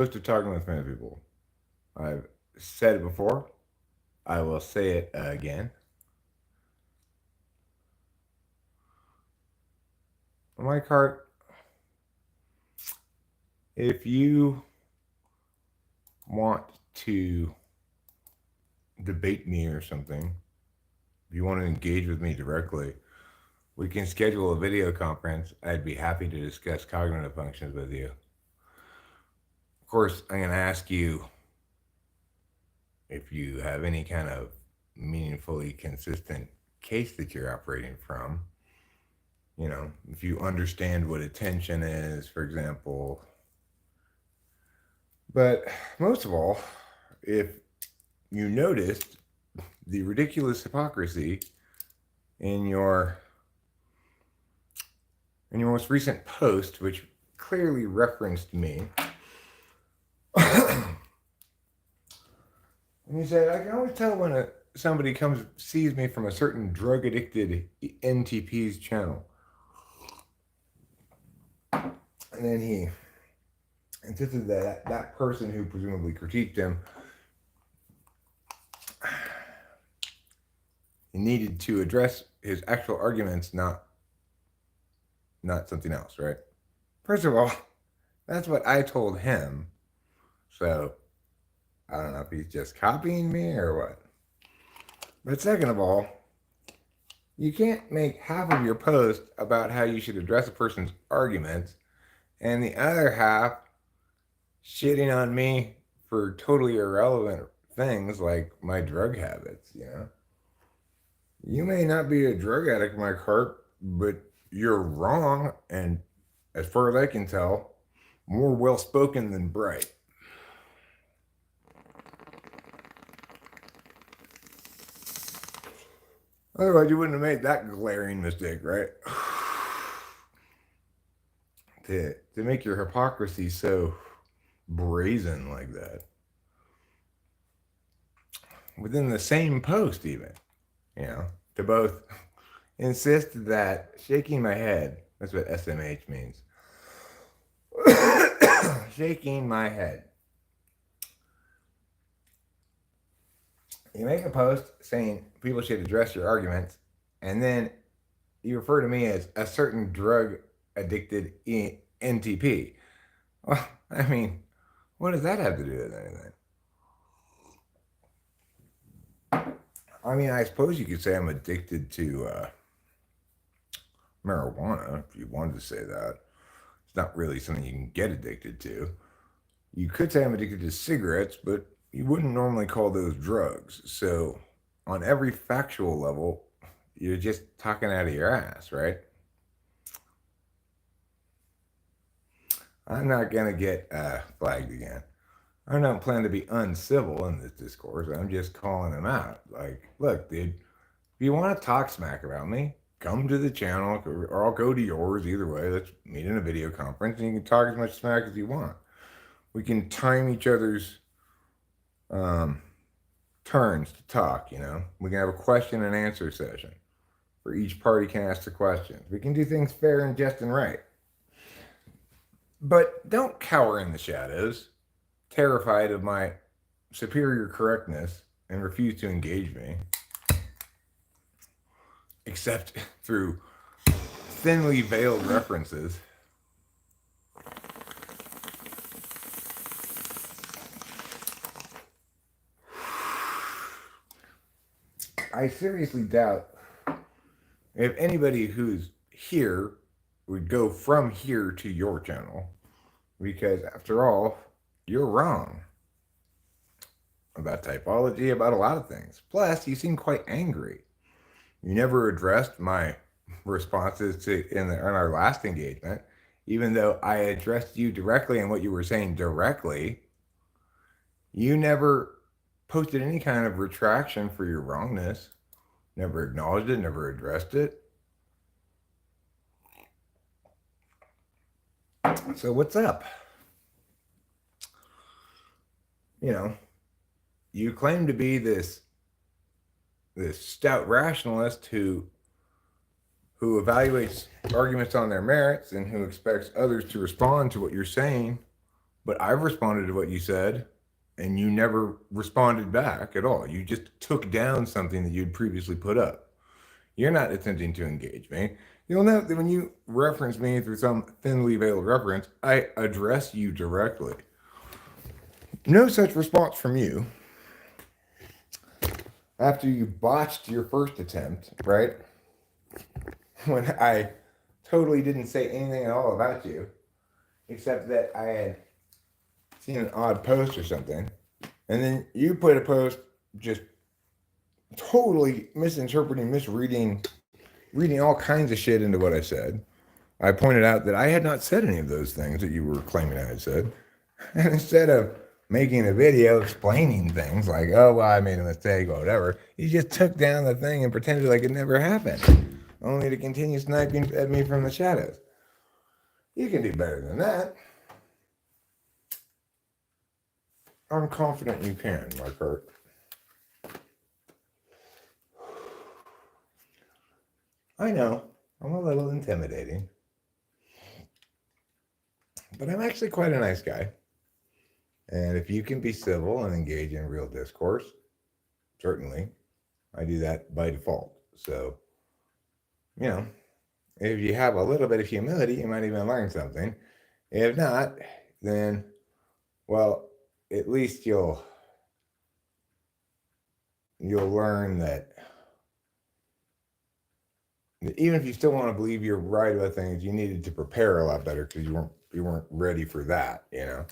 To talking with many people. I've said it before. I will say it again. Mike Hart, if you want to debate me or something, if you want to engage with me directly, we can schedule a video conference. I'd be happy to discuss cognitive functions with you. Of course, I'm going to ask you if you have any kind of meaningfully consistent case that you're operating from. You know, if you understand what attention is, for example. But most of all, if you noticed the ridiculous hypocrisy in your most recent post, which clearly referenced me. And he said, I can always tell when somebody sees me from a certain drug addicted NTP's channel. And then he insisted that that person who presumably critiqued him needed to address his actual arguments, not something else, right? First of all, that's what I told him. So I don't know if he's just copying me or what. But second of all, you can't make half of your post about how you should address a person's arguments and the other half shitting on me for totally irrelevant things like my drug habits, you know? You may not be a drug addict, Mike Hart, but you're wrong, and as far as I can tell, more well spoken than bright. Otherwise, you wouldn't have made that glaring mistake, right? to make your hypocrisy so brazen like that. Within the same post, even, you know, to both insist that shaking my head, that's what SMH means. Shaking my head. You make a post saying people should address your arguments, and then you refer to me as a certain drug addicted NTP. Well, I mean, what does that have to do with anything? I mean, I suppose you could say I'm addicted to marijuana, if you wanted to say that. It's not really something you can get addicted to. You could say I'm addicted to cigarettes, but you wouldn't normally call those drugs. So, on every factual level, you're just talking out of your ass, right? I'm not going to get flagged again. I don't plan to be uncivil in this discourse. I'm just calling them out. Like, look, dude, if you want to talk smack about me, come to the channel or I'll go to yours. Either way, let's meet in a video conference and you can talk as much smack as you want. We can time each other's turns to talk, you know. We can have a question and answer session where each party can ask the questions. We can do things fair and just and right. But don't cower in the shadows, terrified of my superior correctness, and refuse to engage me, except through thinly veiled references. I seriously doubt if anybody who's here would go from here to your channel, because after all, you're wrong about typology, about a lot of things. Plus, you seem quite angry. You never addressed my responses in our last engagement, even though I addressed you directly and what you were saying directly. You never posted any kind of retraction for your wrongness, never acknowledged it, never addressed it. So what's up? You know, you claim to be this stout rationalist who evaluates arguments on their merits and who expects others to respond to what you're saying But I've responded to what you said, and you never responded back at all. You just took down something that you'd previously put up. You're not attempting to engage me. You'll note that when you reference me through some thinly veiled reference, I address you directly. No such response from you after you botched your first attempt, right? When I totally didn't say anything at all about you, except that I had seen an odd post or something. And then you put a post just totally misinterpreting, misreading, reading all kinds of shit into what I said. I pointed out that I had not said any of those things that you were claiming I had said. And instead of making a video explaining things like, oh, well, I made a mistake or whatever, you just took down the thing and pretended like it never happened, only to continue sniping at me from the shadows. You can do better than that. I'm confident you can, Mike Hart. I know, I'm a little intimidating, but I'm actually quite a nice guy. And if you can be civil and engage in real discourse, certainly, I do that by default. So, you know, if you have a little bit of humility, you might even learn something. If not, then, well, at least you'll learn that even if you still want to believe you're right about things, you needed to prepare a lot better because you weren't ready for that. You know,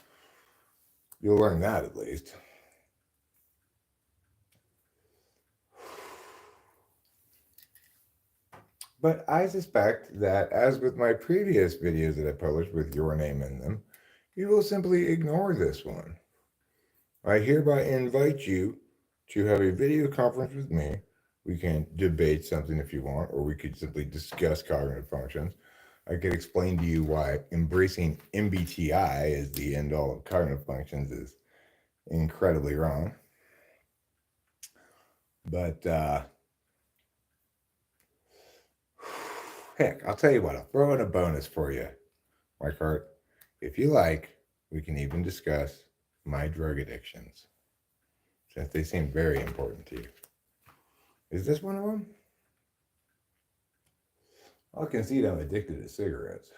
you'll learn that at least. But I suspect that, as with my previous videos that I published with your name in them, you will simply ignore this one. I hereby invite you to have a video conference with me. We can debate something if you want, or we could simply discuss cognitive functions. I could explain to you why embracing MBTI as the end all of cognitive functions is incredibly wrong. But heck, I'll tell you what, I'll throw in a bonus for you, Mike Hart. If you like, we can even discuss my drug addictions, since they seem very important to you. Is this one of them? I'll concede I'm addicted to cigarettes.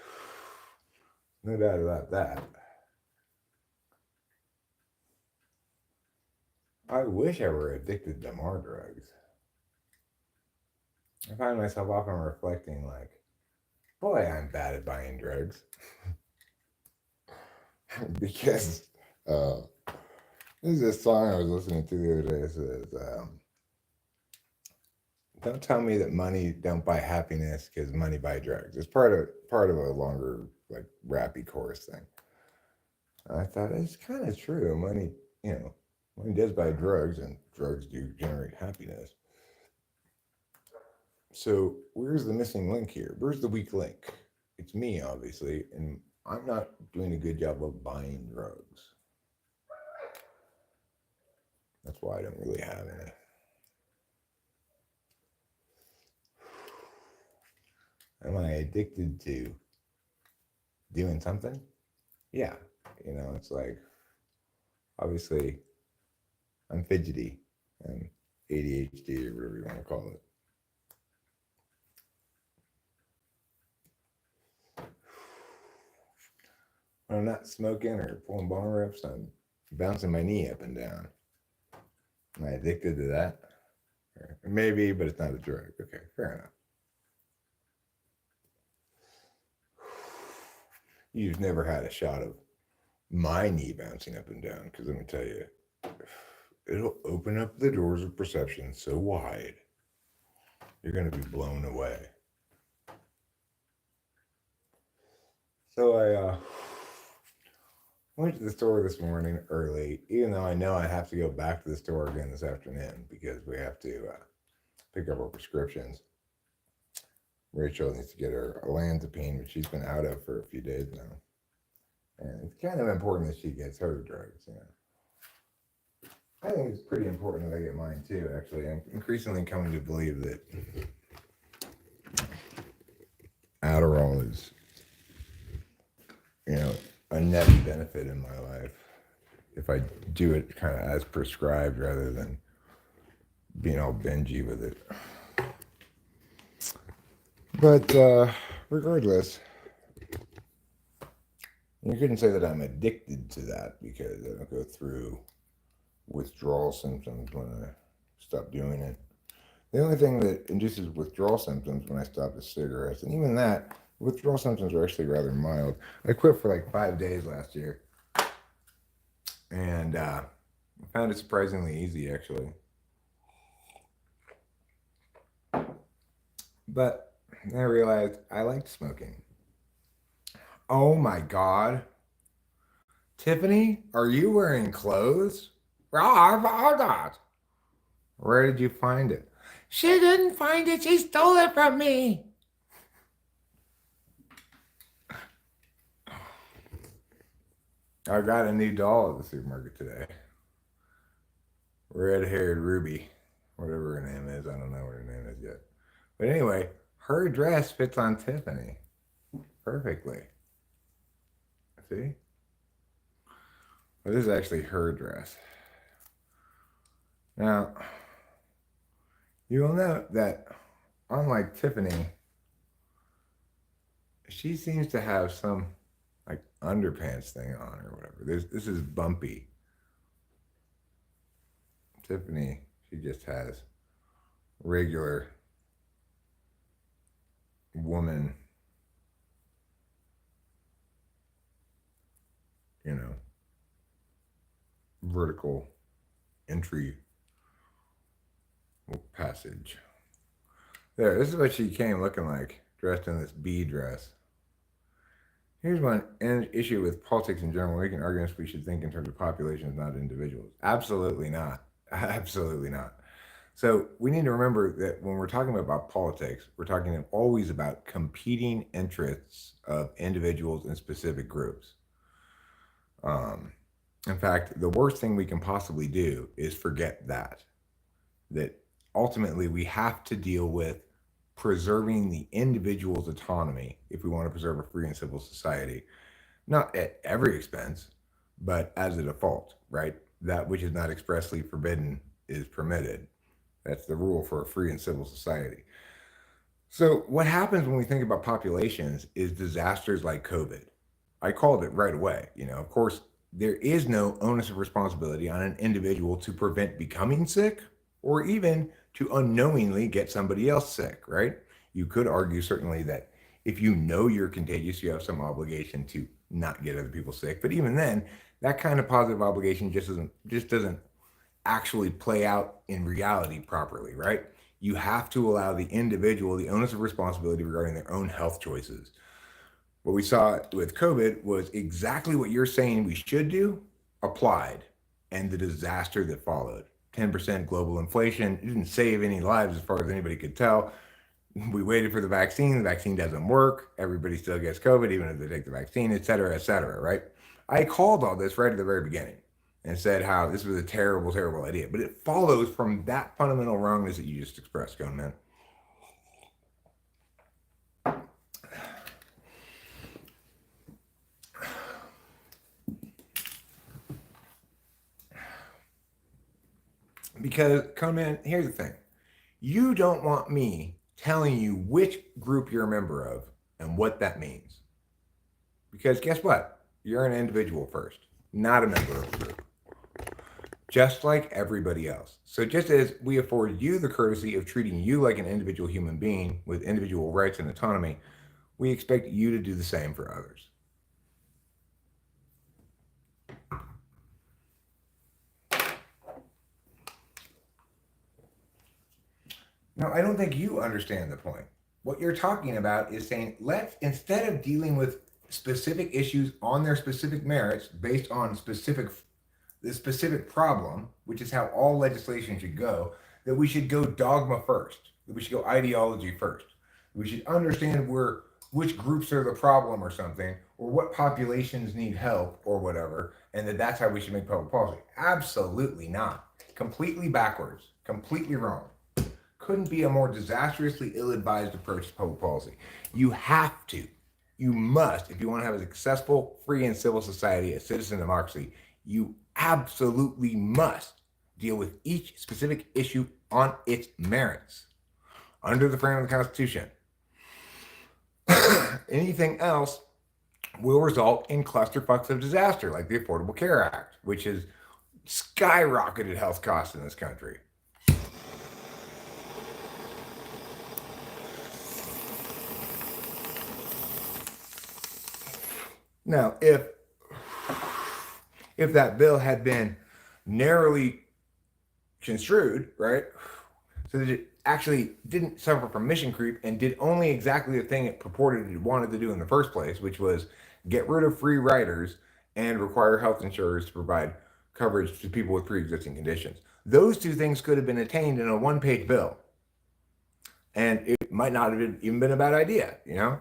No doubt about that. I wish I were addicted to more drugs. I find myself often reflecting like, boy, I'm bad at buying drugs. Because this is a song I was listening to the other day. It says, don't tell me that money don't buy happiness because money buy drugs. It's part of a longer like rappy chorus thing. And I thought it's kind of true. Money, money does buy drugs, and drugs do generate happiness. So where's the missing link here? Where's the weak link? It's me, obviously, and I'm not doing a good job of buying drugs. That's why I don't really have any. Am I addicted to doing something? Yeah. It's like, obviously, I'm fidgety and ADHD, or whatever you want to call it. When I'm not smoking or pulling bong rips, I'm bouncing my knee up and down. Am I addicted to that? Maybe, but it's not a drug. Okay, fair enough. You've never had a shot of my knee bouncing up and down, because let me tell you, it'll open up the doors of perception so wide, you're going to be blown away. So I went to the store this morning early, even though I know I have to go back to the store again this afternoon because we have to pick up our prescriptions. Rachel needs to get her olanzapine, which she's been out of for a few days now. And it's kind of important that she gets her drugs, I think it's pretty important that I get mine too, actually. I'm increasingly coming to believe that Adderall is, a net benefit in my life if I do it kind of as prescribed rather than being all bingy with it. But regardless, you couldn't say that I'm addicted to that because I don't go through withdrawal symptoms when I stop doing it. The only thing that induces withdrawal symptoms when I stop is cigarettes, and even that, withdrawal symptoms are actually rather mild. I quit for like 5 days last year, and I found it surprisingly easy, actually. But I realized I liked smoking. Oh my God. Tiffany, are you wearing clothes? Where did you find it? She didn't find it. She stole it from me. I got a new doll at the supermarket today. Red-haired Ruby, whatever her name is. I don't know what her name is yet. But anyway, her dress fits on Tiffany perfectly. See? Well, this is actually her dress. Now, you will note that unlike Tiffany, she seems to have some like underpants thing on or whatever. This is bumpy. Tiffany, she just has regular woman, vertical entry passage. There, this is what she came looking like, dressed in this bee dress. Here's one issue with politics in general. We can argue we should think in terms of populations, not individuals. Absolutely not. Absolutely not. So we need to remember that when we're talking about politics, we're talking always about competing interests of individuals and specific groups. In fact, the worst thing we can possibly do is forget that ultimately we have to deal with preserving the individual's autonomy if we want to preserve a free and civil society, not at every expense, but as a default, right? That which is not expressly forbidden is permitted. That's the rule for a free and civil society. So what happens when we think about populations is disasters like COVID. I called it right away. Of course, there is no onus of responsibility on an individual to prevent becoming sick or even to unknowingly get somebody else sick, right? You could argue certainly that if you know you're contagious, you have some obligation to not get other people sick. But even then, that kind of positive obligation just doesn't actually play out in reality properly, right? You have to allow the individual the onus of responsibility regarding their own health choices. What we saw with COVID was exactly what you're saying we should do applied, and the disaster that followed. 10% global inflation. It didn't save any lives as far as anybody could tell. We waited for the vaccine. The vaccine doesn't work. Everybody still gets COVID, even if they take the vaccine, et cetera, right? I called all this right at the very beginning and said how this was a terrible, terrible idea. But it follows from that fundamental wrongness that you just expressed, Cone Man. Because, Cone Man, here's the thing. You don't want me telling you which group you're a member of and what that means. Because guess what? You're an individual first, not a member of a group. Just like everybody else. So just as we afford you the courtesy of treating you like an individual human being with individual rights and autonomy, we expect you to do the same for others. Now, I don't think you understand the point. What you're talking about is saying, let's, instead of dealing with specific issues on their specific merits based on the specific problem, which is how all legislation should go, that we should go dogma first, that we should go ideology first. We should understand which groups are the problem or something, or what populations need help or whatever, and that's how we should make public policy. Absolutely not. Completely backwards. Completely wrong. Couldn't be a more disastrously ill-advised approach to public policy. You have to you must, if you want to have a successful, free, and civil society, a citizen democracy, you absolutely must deal with each specific issue on its merits under the frame of the Constitution. Anything else will result in clusterfucks of disaster, like the Affordable Care Act, which has skyrocketed health costs in this country. Now, if that bill had been narrowly construed, right, so that it actually didn't suffer from mission creep and did only exactly the thing it purported it wanted to do in the first place, which was get rid of free riders and require health insurers to provide coverage to people with pre-existing conditions. Those two things could have been attained in a one-page bill. And it might not have even been a bad idea, you know?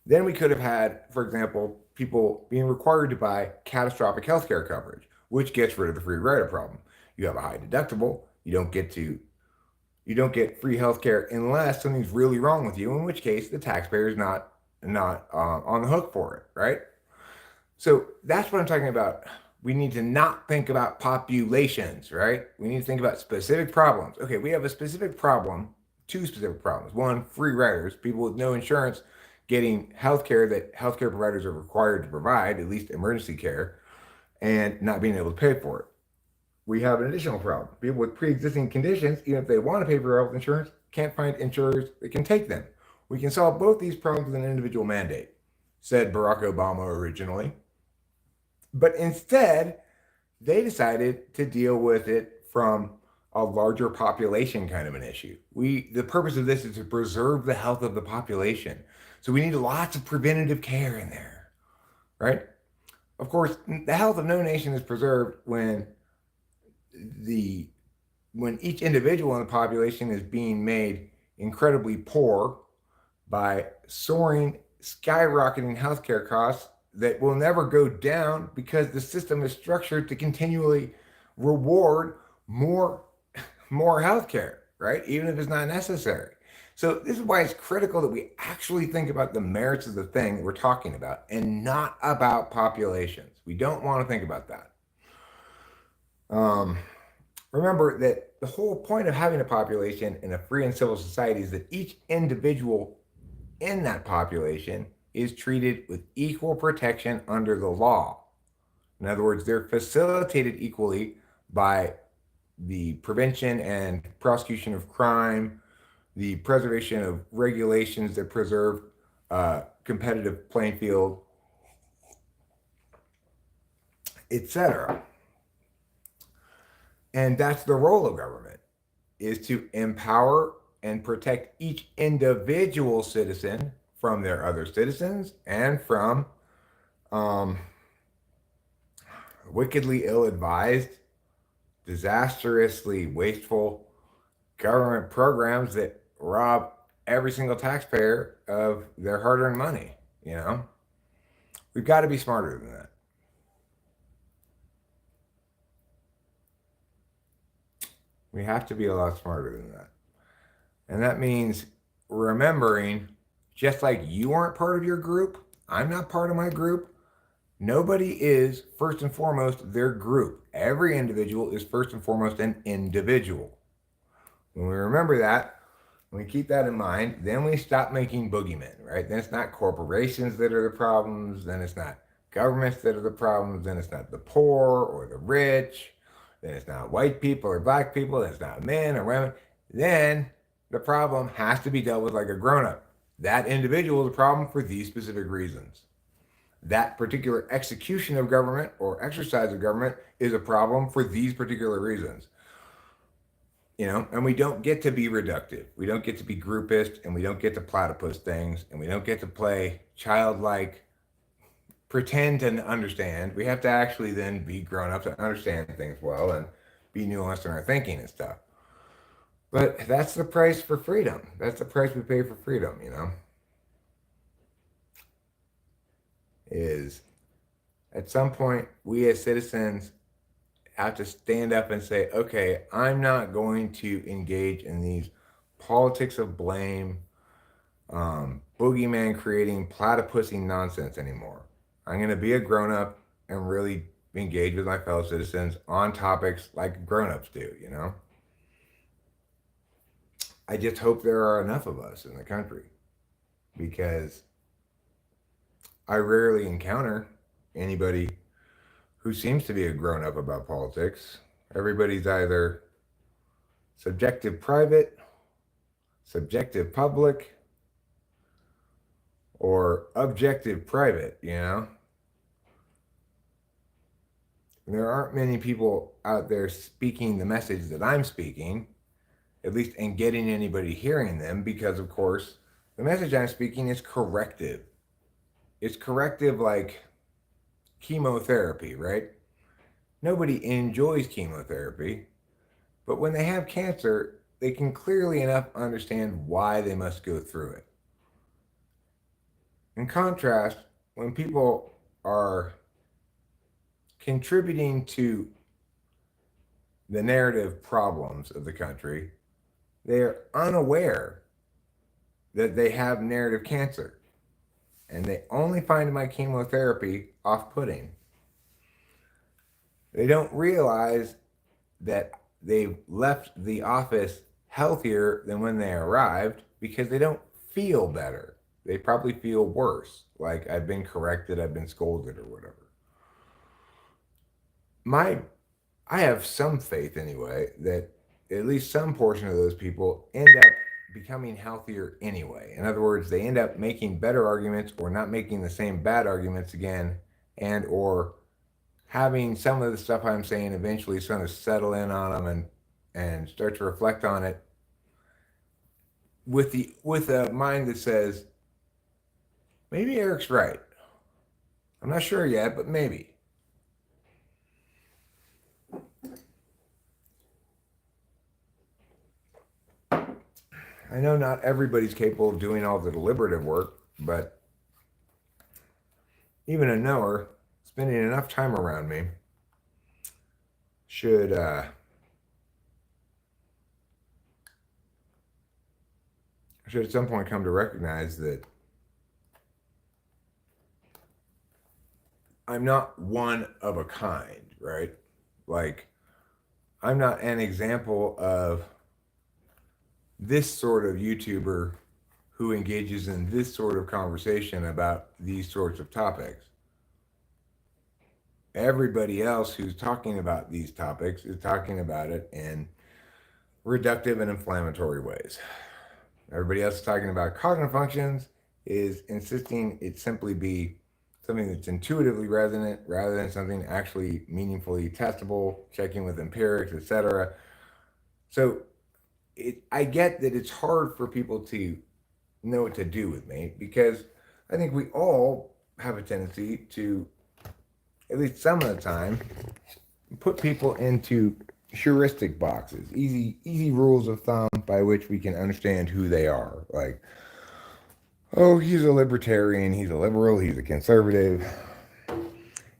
Then we could have had, for example, people being required to buy catastrophic healthcare coverage, which gets rid of the free rider problem. You have a high deductible, you don't get free healthcare unless something's really wrong with you, in which case the taxpayer is not on the hook for it, right? So that's what I'm talking about. We need to not think about populations, right? We need to think about specific problems. Okay, we have a specific problem, two specific problems. One, free riders, people with no insurance getting healthcare that healthcare providers are required to provide, at least emergency care, and not being able to pay for it. We have an additional problem. People with pre-existing conditions, even if they want to pay for health insurance, can't find insurers that can take them. We can solve both these problems with an individual mandate, said Barack Obama originally. But instead, they decided to deal with it from a larger population kind of an issue. The purpose of this is to preserve the health of the population. So we need lots of preventative care in there, right? Of course, the health of no nation is preserved when each individual in the population is being made incredibly poor by soaring, skyrocketing healthcare costs that will never go down because the system is structured to continually reward more healthcare, right? Even if it's not necessary. So this is why it's critical that we actually think about the merits of the thing that we're talking about and not about populations. We don't want to think about that. Remember that the whole point of having a population in a free and civil society is that each individual in that population is treated with equal protection under the law. In other words, they're facilitated equally by the prevention and prosecution of crime, the preservation of regulations that preserve competitive playing field, etc. And that's the role of government, is to empower and protect each individual citizen from their other citizens and from wickedly ill-advised, disastrously wasteful government programs that rob every single taxpayer of their hard-earned money, you know? We've got to be smarter than that. We have to be a lot smarter than that. And that means remembering, just like you aren't part of your group, I'm not part of my group, nobody is first and foremost their group. Every individual is first and foremost an individual. When we remember that, when we keep that in mind, then we stop making boogeymen, right? Then it's not corporations that are the problems, then it's not governments that are the problems, then it's not the poor or the rich, then it's not white people or black people, then it's not men or women. Then the problem has to be dealt with like a grown-up. That individual is a problem for these specific reasons. That particular execution of government or exercise of government is a problem for these particular reasons. You know, and we don't get to be reductive. We don't get to be groupist, and we don't get to platypus things, and we don't get to play childlike, pretend to understand. We have to actually then be grown up to understand things well and be nuanced in our thinking and stuff. But that's the price for freedom. That's the price we pay for freedom, you know? Is at some point, we as citizens have to stand up and say, okay, I'm not going to engage in these politics of blame, boogeyman creating platypusy nonsense anymore. I'm going to be a grown up and really engage with my fellow citizens on topics like grown ups do, you know? I just hope there are enough of us in the country because I rarely encounter anybody who seems to be a grown up about politics. Everybody's either subjective private, subjective public, or objective private, you know? There aren't many people out there speaking the message that I'm speaking, at least, and getting anybody hearing them, because, of course, the message I'm speaking is corrective. It's corrective like chemotherapy, right? Nobody enjoys chemotherapy, but when they have cancer, they can clearly enough understand why they must go through it. In contrast, when people are contributing to the narrative problems of the country, they are unaware that they have narrative cancer. And they only find my chemotherapy off-putting. They don't realize that they've left the office healthier than when they arrived because they don't feel better. They probably feel worse, like I've been corrected, I've been scolded, or whatever. I have some faith anyway that at least some portion of those people end up becoming healthier anyway. In other words, they end up making better arguments or not making the same bad arguments again, and or having some of the stuff I'm saying eventually sort of settle in on them and start to reflect on it with a mind that says, maybe Eric's right. I'm not sure yet, but maybe. I know not everybody's capable of doing all the deliberative work, but even a knower, spending enough time around me, should at some point come to recognize that I'm not one of a kind, right? Like, I'm not an example of this sort of YouTuber who engages in this sort of conversation about these sorts of topics. Everybody else who's talking about these topics is talking about it in reductive and inflammatory ways. Everybody else is talking about cognitive functions is insisting it simply be something that's intuitively resonant rather than something actually meaningfully testable, checking with empirics, etc. So I get that it's hard for people to know what to do with me because I think we all have a tendency to, at least some of the time, put people into heuristic boxes, easy rules of thumb by which we can understand who they are. Like, oh, he's a libertarian, he's a liberal, he's a conservative,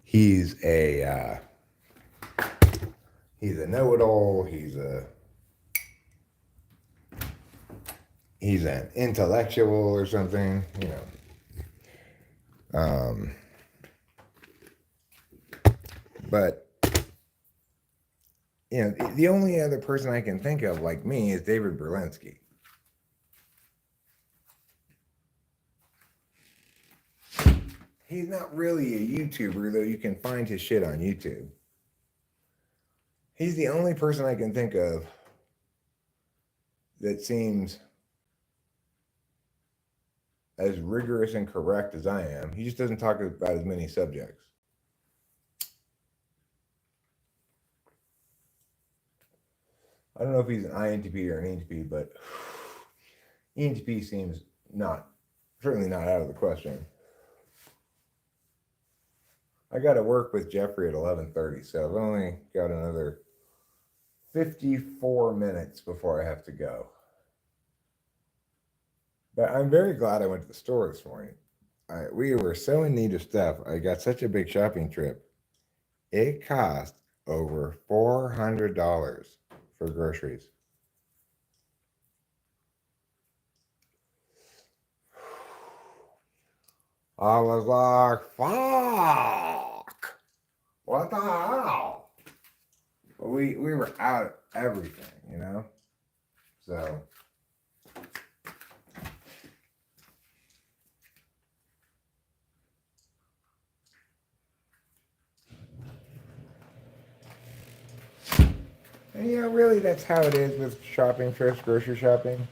he's a know-it-all, he's an intellectual or something, you know. But you know, the only other person I can think of like me is David Berlinski. He's not really a YouTuber, though you can find his shit on YouTube. He's the only person I can think of that seems as rigorous and correct as I am. He just doesn't talk about as many subjects. I don't know if he's an INTP or an ENTP, but ENTP seems certainly not out of the question. I got to work with Jeffrey at 11:30, so I've only got another 54 minutes before I have to go. But I'm very glad I went to the store this morning. We were so in need of stuff. I got such a big shopping trip. It cost over $400 for groceries. I was like, fuck. What the hell? But we were out of everything, you know? So. And you know, really, that's how it is with shopping trips, grocery shopping.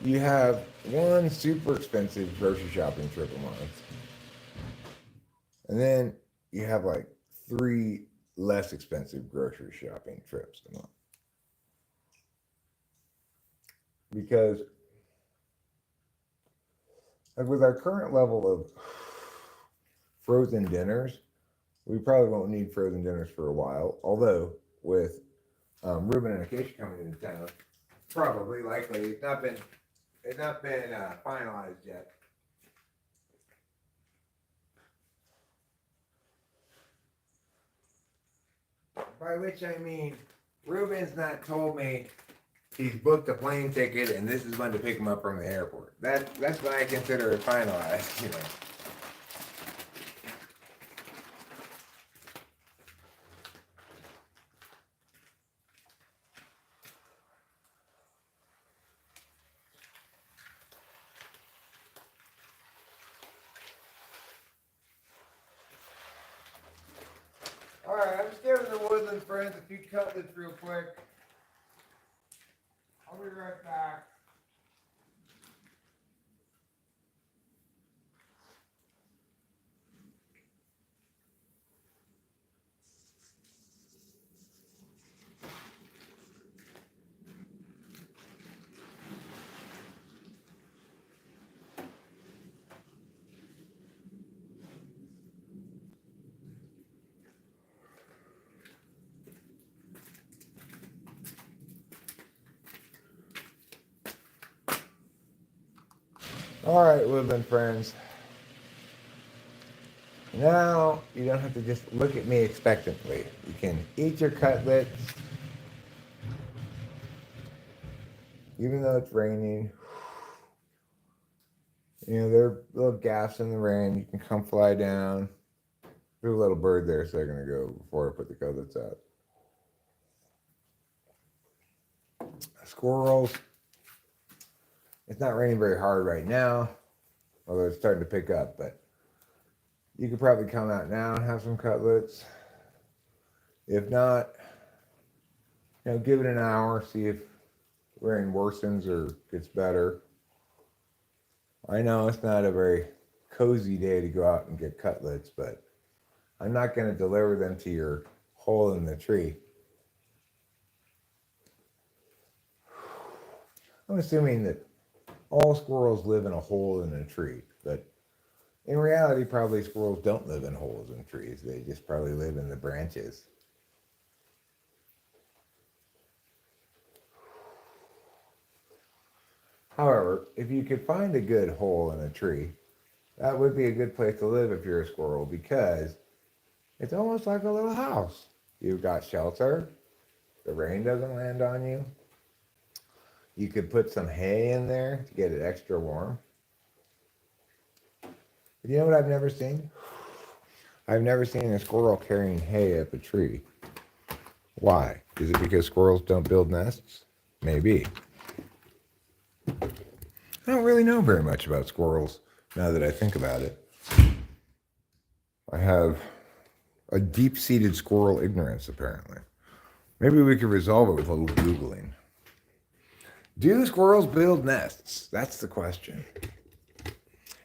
You have one super expensive grocery shopping trip a month, and then you have like three less expensive grocery shopping trips a month. Because, like, with our current level of frozen dinners, we probably won't need frozen dinners for a while. Although, with Ruben and Acacia coming into town, probably likely it's not been finalized yet. By which I mean, Ruben's not told me he's booked a plane ticket and this is when to pick him up from the airport. That's when I consider it finalized, you know. Alright, I'm just giving the Woodland friends a few cutlets real quick. I'll be right back. Alright, Woodland friends. Now you don't have to just look at me expectantly. You can eat your cutlets, even though it's raining. You know, there are little gaps in the rain. You can come fly down. There's a little bird there, so they're going to go before I put the cutlets out. Squirrels. It's not raining very hard right now, although it's starting to pick up, but you could probably come out now and have some cutlets. If not, you know, give it an hour, see if rain worsens or gets better. I know it's not a very cozy day to go out and get cutlets, but I'm not going to deliver them to your hole in the tree. I'm assuming that all squirrels live in a hole in a tree, but in reality, probably squirrels don't live in holes in trees. They just probably live in the branches. However, if you could find a good hole in a tree, that would be a good place to live if you're a squirrel, because it's almost like a little house. You've got shelter. The rain doesn't land on you. You could put some hay in there to get it extra warm. But you know what I've never seen? I've never seen a squirrel carrying hay up a tree. Why? Is it because squirrels don't build nests? Maybe. I don't really know very much about squirrels now that I think about it. I have a deep-seated squirrel ignorance, apparently. Maybe we could resolve it with a little Googling. Do squirrels build nests? That's the question.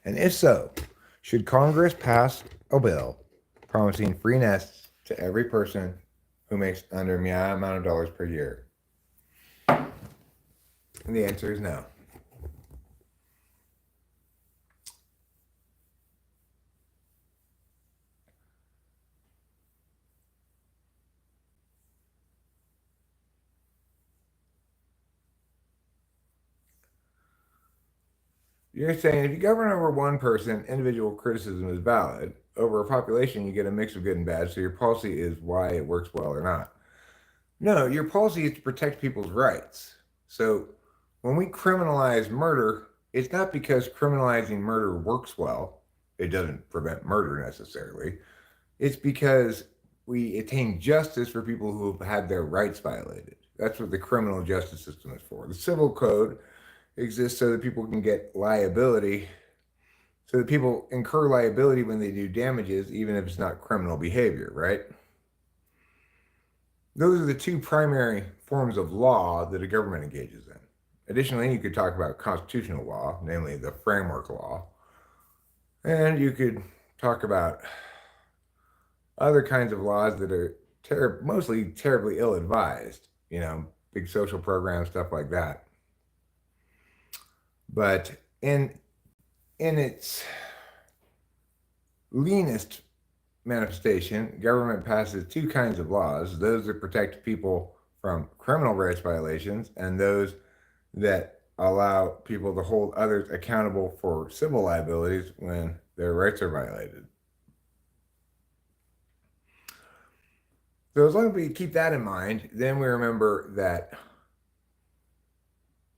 And if so, should Congress pass a bill promising free nests to every person who makes under a amount of dollars per year? And the answer is no. You're saying if you govern over one person, individual criticism is valid. Over a population, you get a mix of good and bad, so your policy is why it works well or not. No, your policy is to protect people's rights. So when we criminalize murder, it's not because criminalizing murder works well. it doesn't prevent murder necessarily. It's because we attain justice for people who have had their rights violated. That's what the criminal justice system is for. The civil code exists so that people can get liability, so that people incur liability when they do damages, even if it's not criminal behavior, right? Those are the two primary forms of law that a government engages in. Additionally, you could talk about constitutional law, namely the framework law, and you could talk about other kinds of laws that are mostly terribly ill-advised, big social programs, stuff like that. But in its leanest manifestation, government passes two kinds of laws: those that protect people from criminal rights violations and those that allow people to hold others accountable for civil liabilities when their rights are violated. So as long as we keep that in mind, then we remember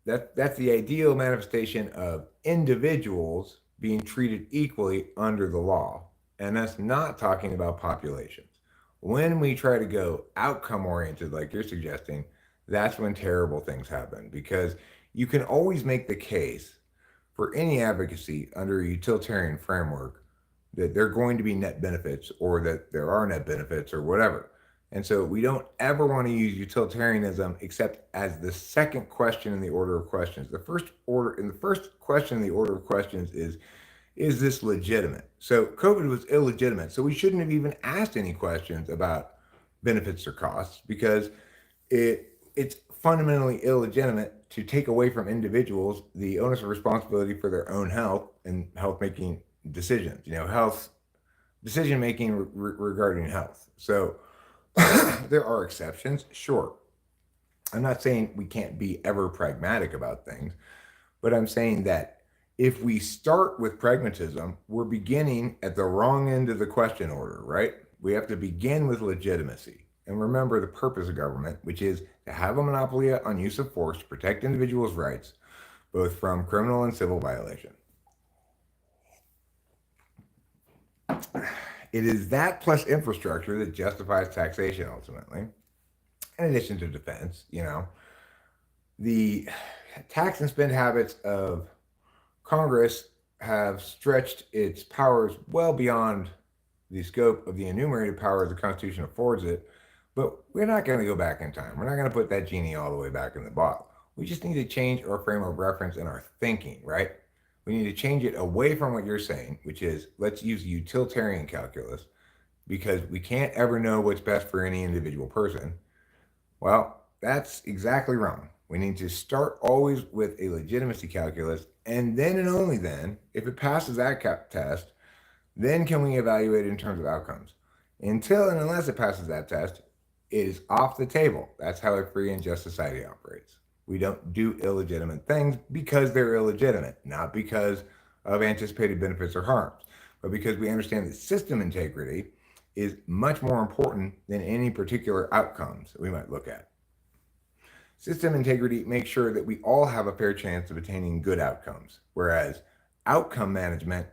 that's the ideal manifestation of individuals being treated equally under the law. And that's not talking about populations. When we try to go outcome oriented, like you're suggesting, that's when terrible things happen, because you can always make the case for any advocacy under a utilitarian framework that there are going to be net benefits, or that there are net benefits, or whatever. And so we don't ever want to use utilitarianism except as the second question in the order of questions. The first question in the order of questions is this legitimate? So COVID was illegitimate. So we shouldn't have even asked any questions about benefits or costs, because it's fundamentally illegitimate to take away from individuals the onus of responsibility for their own health and health making decisions, decision making regarding health. So there are exceptions, sure. I'm not saying we can't be ever pragmatic about things, but I'm saying that if we start with pragmatism, we're beginning at the wrong end of the question order, right? We have to begin with legitimacy and remember the purpose of government, which is to have a monopoly on use of force to protect individuals' rights, both from criminal and civil violation. It is that plus infrastructure that justifies taxation ultimately, in addition to defense. The tax and spend habits of Congress have stretched its powers well beyond the scope of the enumerated powers the Constitution affords it, but we're not going to go back in time. We're not going to put that genie all the way back in the bottle. We just need to change our frame of reference and our thinking, right? We need to change it away from what you're saying, which is let's use utilitarian calculus, because we can't ever know what's best for any individual person. Well, that's exactly wrong. We need to start always with a legitimacy calculus, and then and only then, if it passes that test, then can we evaluate it in terms of outcomes. Until and unless it passes that test, it is off the table. That's how a free and just society operates. We don't do illegitimate things because they're illegitimate, not because of anticipated benefits or harms, but because we understand that system integrity is much more important than any particular outcomes that we might look at. System integrity makes sure that we all have a fair chance of attaining good outcomes, whereas outcome management,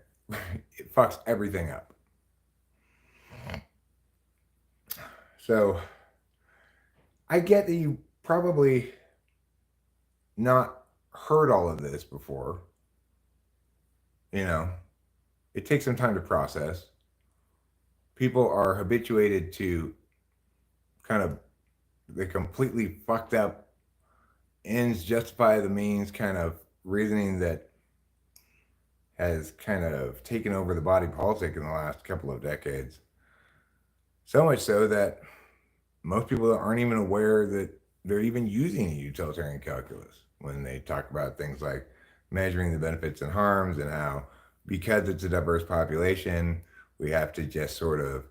it fucks everything up. So I get that you probably not heard all of this before. It takes some time to process. People are habituated to kind of the completely fucked up ends justify the means kind of reasoning that has kind of taken over the body politic in the last couple of decades. So much so that most people aren't even aware that they're even using a utilitarian calculus when they talk about things like measuring the benefits and harms, and how, because it's a diverse population, we have to just sort of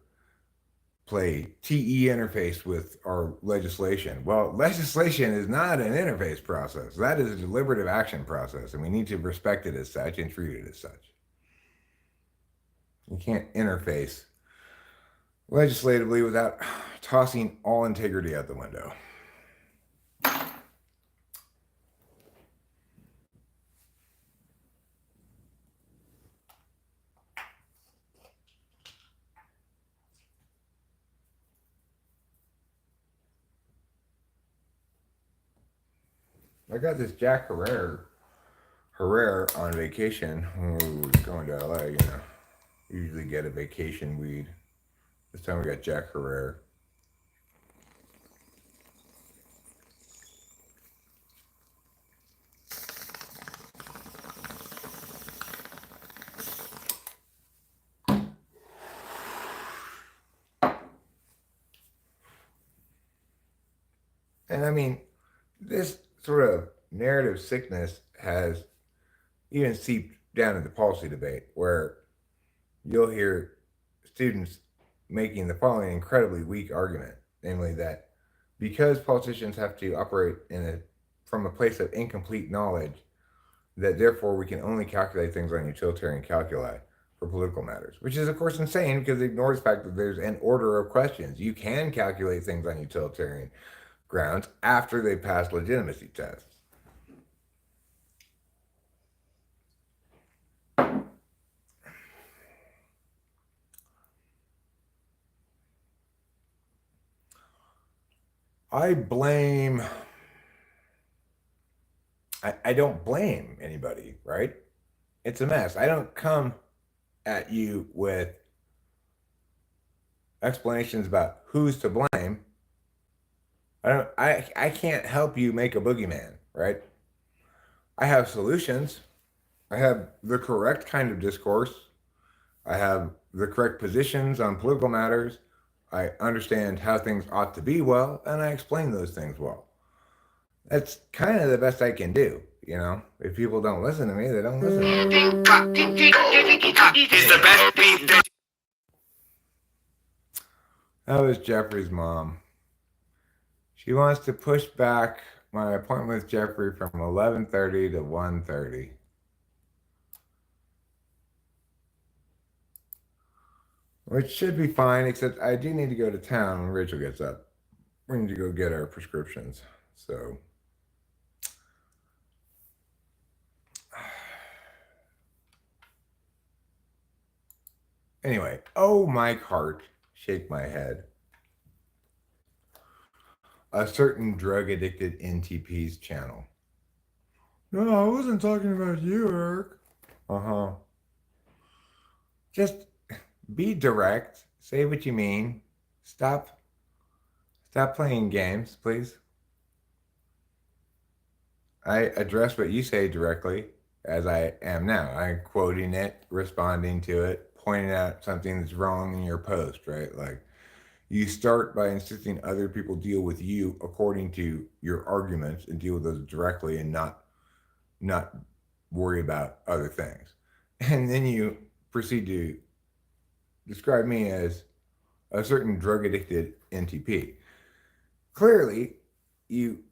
play TE interface with our legislation. Well, legislation is not an interface process. That is a deliberative action process, and we need to respect it as such and treat it as such. You can't interface legislatively without tossing all integrity out the window. I got this Jack Herrera on vacation when we were going to LA, you know. Usually get a vacation weed. This time we got Jack Herrera. And I mean, this sort of narrative sickness has even seeped down into policy debate, where you'll hear students making the following incredibly weak argument, namely that because politicians have to operate from a place of incomplete knowledge, that therefore we can only calculate things on utilitarian calculi for political matters, which is of course insane because it ignores the fact that there's an order of questions. You can calculate things on utilitarian grounds after they pass legitimacy tests. I don't blame anybody, right? It's a mess. I don't come at you with explanations about who's to blame. I can't help you make a boogeyman, right? I have solutions. I have the correct kind of discourse. I have the correct positions on political matters. I understand how things ought to be well, and I explain those things well. That's kind of the best I can do, you know? If people don't listen to me, they don't listen to me. He's the best beat. That was Jeffrey's mom. She wants to push back my appointment with Jeffrey from 11:30 to 1:30. Which should be fine, except I do need to go to town when Rachel gets up. We need to go get our prescriptions. So anyway, oh Mike Hart, shake my head. A certain drug addicted NTP's channel. No, I wasn't talking about you, Eric. Uh-huh. Just be direct. Say what you mean. Stop playing games, please. I address what you say directly, as I am now. I'm quoting it, responding to it, pointing out something that's wrong in your post, right? Like, you start by insisting other people deal with you according to your arguments and deal with those directly and not worry about other things. And then you proceed to describe me as a certain drug addicted NTP. Clearly, you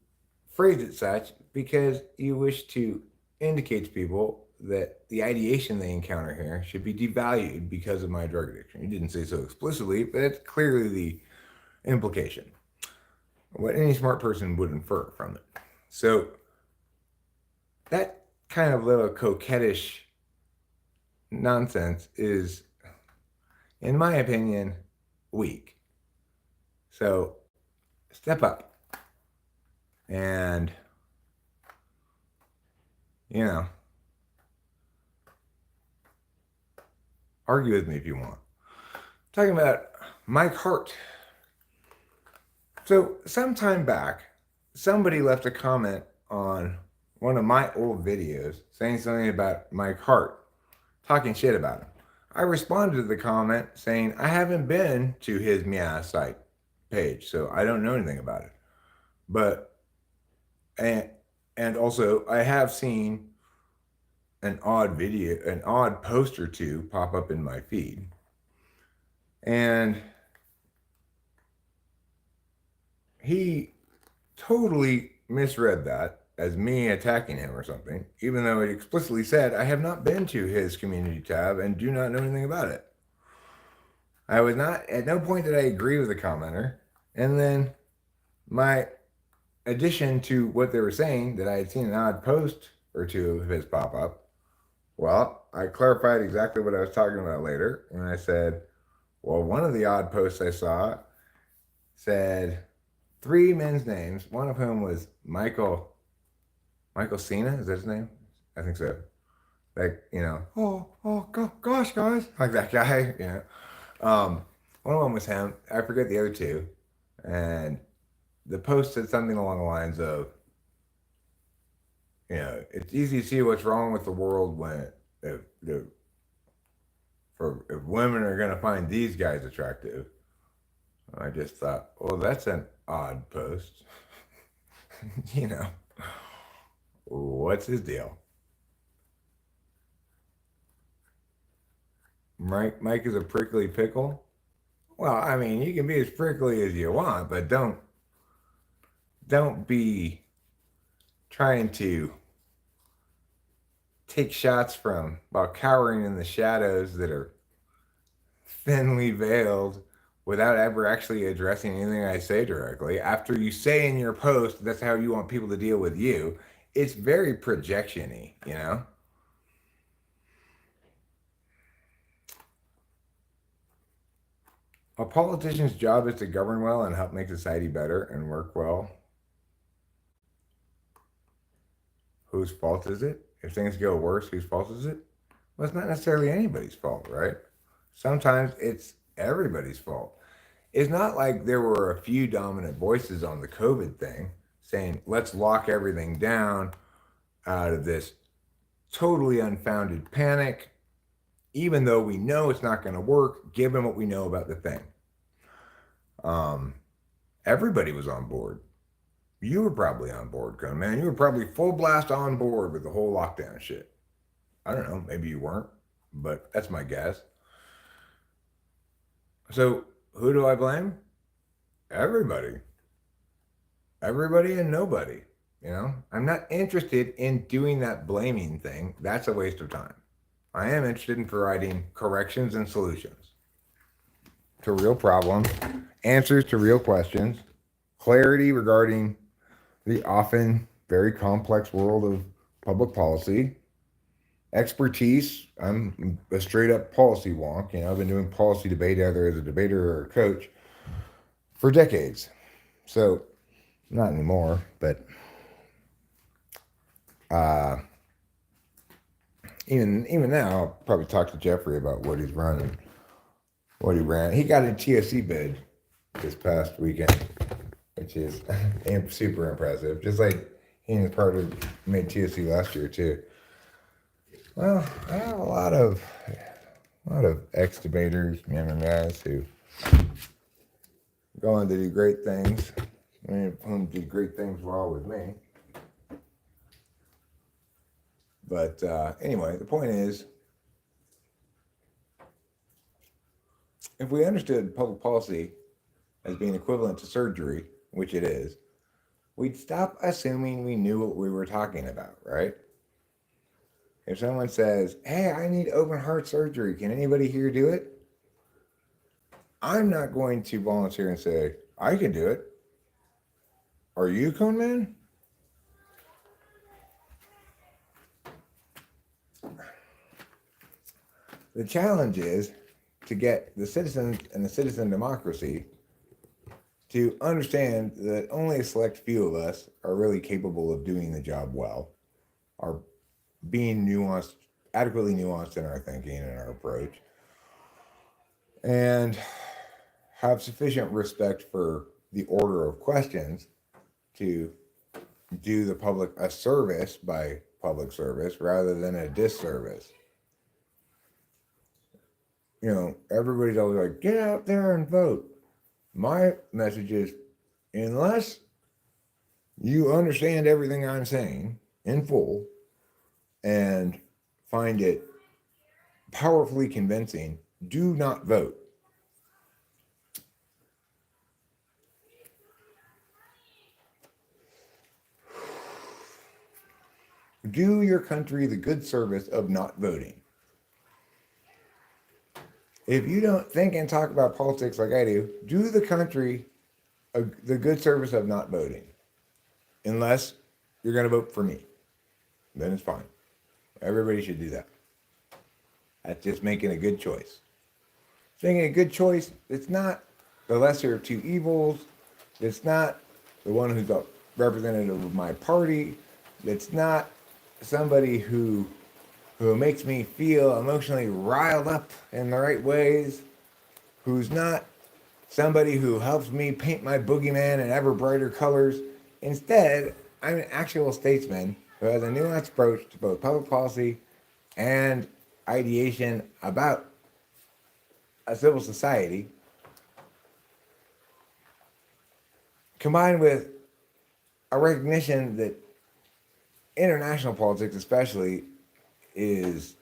phrase it such because you wish to indicate to people that the ideation they encounter here should be devalued because of my drug addiction. You didn't say so explicitly, but it's clearly the implication. What any smart person would infer from it. So that kind of little coquettish nonsense is, in my opinion, weak. So step up and, you know, argue with me if you want. Talking about Mike Hart. So sometime back, somebody left a comment on one of my old videos saying something about Mike Hart, talking shit about him. I responded to the comment saying I haven't been to his Meow site page, so I don't know anything about it. But and also I have seen an odd post or two pop up in my feed. And he totally misread that as me attacking him or something, even though it explicitly said I have not been to his community tab and do not know anything about it. I was not, at no point did I agree with the commenter. And then my addition to what they were saying, that I had seen an odd post or two of his pop up, well, I clarified exactly what I was talking about later. And I said, well, one of the odd posts I saw said 3 men's names, one of whom was Michael Michael Cena, is that his name? I think so. Like, gosh, guys, like that guy. One of them was him. I forget the other two, and the post said something along the lines of, it's easy to see what's wrong with the world when if, if, if women are going to find these guys attractive. I just thought, well, that's an odd post. you know, what's his deal? Mike is a prickly pickle. Well, I mean, you can be as prickly as you want, but don't be trying to take shots from while cowering in the shadows that are thinly veiled without ever actually addressing anything I say directly. After you say in your post that's how you want people to deal with you, it's very projection-y. A politician's job is to govern well and help make society better and work well. Whose fault is it? If things go worse, whose fault is it? Well, it's not necessarily anybody's fault, right? Sometimes it's everybody's fault. It's not like there were a few dominant voices on the COVID thing saying, let's lock everything down out of this totally unfounded panic, even though we know it's not going to work, given what we know about the thing. Everybody was on board. You were probably on board, Cone, man. You were probably full blast on board with the whole lockdown shit. I don't know. Maybe you weren't, but that's my guess. So who do I blame? Everybody. Everybody and nobody. I'm not interested in doing that blaming thing. That's a waste of time. I am interested in providing corrections and solutions to real problems, answers to real questions, clarity regarding the often very complex world of public policy, expertise. I'm a straight up policy wonk. I've been doing policy debate either as a debater or a coach for decades. So, not anymore, but even now, I'll probably talk to Jeffrey about what he's running, what he ran. He got a TSC bid this past weekend, which is super impressive. Just like he and his partner made TSC last year too. Well, I have a lot of ex-debaters, guys who go on to do great things. Many of whom did great things while with me. But anyway, the point is, if we understood public policy as being equivalent to surgery, which it is, we'd stop assuming we knew what we were talking about, right? If someone says, hey, I need open heart surgery, can anybody here do it? I'm not going to volunteer and say, I can do it. Are you, Cone Man? The challenge is to get the citizens and the citizen democracy to understand that only a select few of us are really capable of doing the job well, are being nuanced, adequately nuanced in our thinking and our approach, and have sufficient respect for the order of questions to do the public a service by public service rather than a disservice. Everybody's always like, get out there and vote. My message is, unless you understand everything I'm saying in full and find it powerfully convincing, do not vote. Do your country the good service of not voting. If you don't think and talk about politics like I do the country the good service of not voting. Unless you're going to vote for me. Then it's fine. Everybody should do that. That's just making a good choice. Making a good choice, it's not the lesser of two evils. It's not the one who's a representative of my party. that's not somebody who makes me feel emotionally riled up in the right ways, who's not somebody who helps me paint my boogeyman in ever brighter colors. Instead, I'm an actual statesman who has a nuanced approach to both public policy and ideation about a civil society, combined with a recognition that international politics, especially, is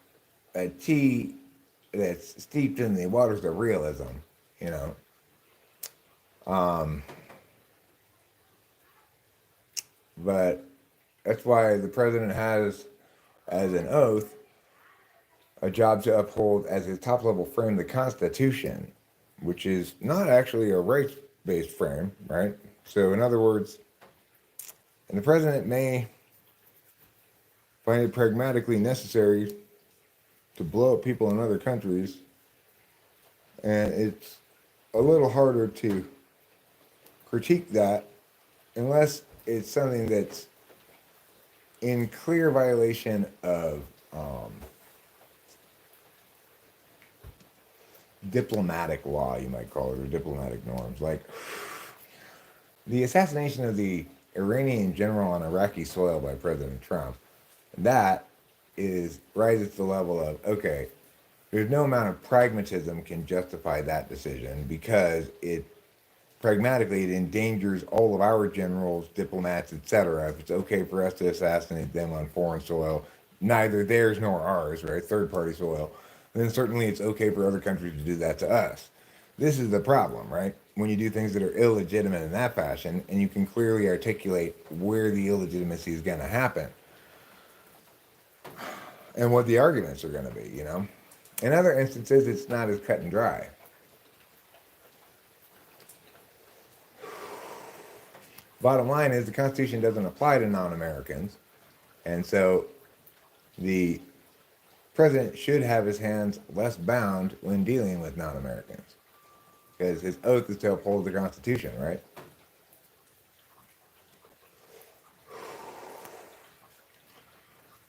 a tea that's steeped in the waters of realism, you know. Um, but that's why the president has, as an oath, a job to uphold as his top level frame the Constitution, which is not actually a rights based frame, right? So, in other words, and the president may find it pragmatically necessary to blow up people in other countries, and it's a little harder to critique that unless it's something that's in clear violation of diplomatic law, you might call it, or diplomatic norms. Like the assassination of the Iranian general on Iraqi soil by President Trump. That rises to the level of, okay, there's no amount of pragmatism can justify that decision because it pragmatically it endangers all of our generals, diplomats, etc. If it's okay for us to assassinate them on foreign soil, neither theirs nor ours, right? Third party soil, then certainly it's okay for other countries to do that to us. This is the problem, right? When you do things that are illegitimate in that fashion, and you can clearly articulate where the illegitimacy is going to happen and what the arguments are going to be, you know? In other instances, it's not as cut and dry. Bottom line is the Constitution doesn't apply to non-Americans, and so the president should have his hands less bound when dealing with non-Americans because his oath is to uphold the Constitution, right?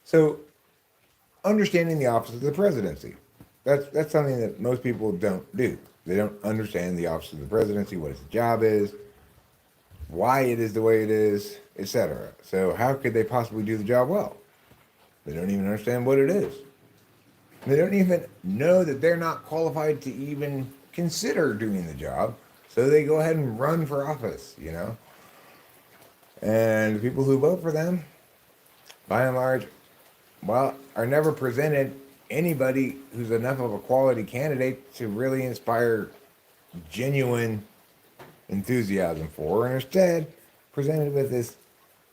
So, understanding the office of the presidency. That's something that most people don't do. They don't understand the office of the presidency, what its job is, why it is the way it is, etc. So how could they possibly do the job well? They don't even understand what it is. They don't even know that they're not qualified to even consider doing the job. So they go ahead and run for office, you know? And the people who vote for them, by and large, well, are never presented anybody who's enough of a quality candidate to really inspire genuine enthusiasm for, and instead presented with this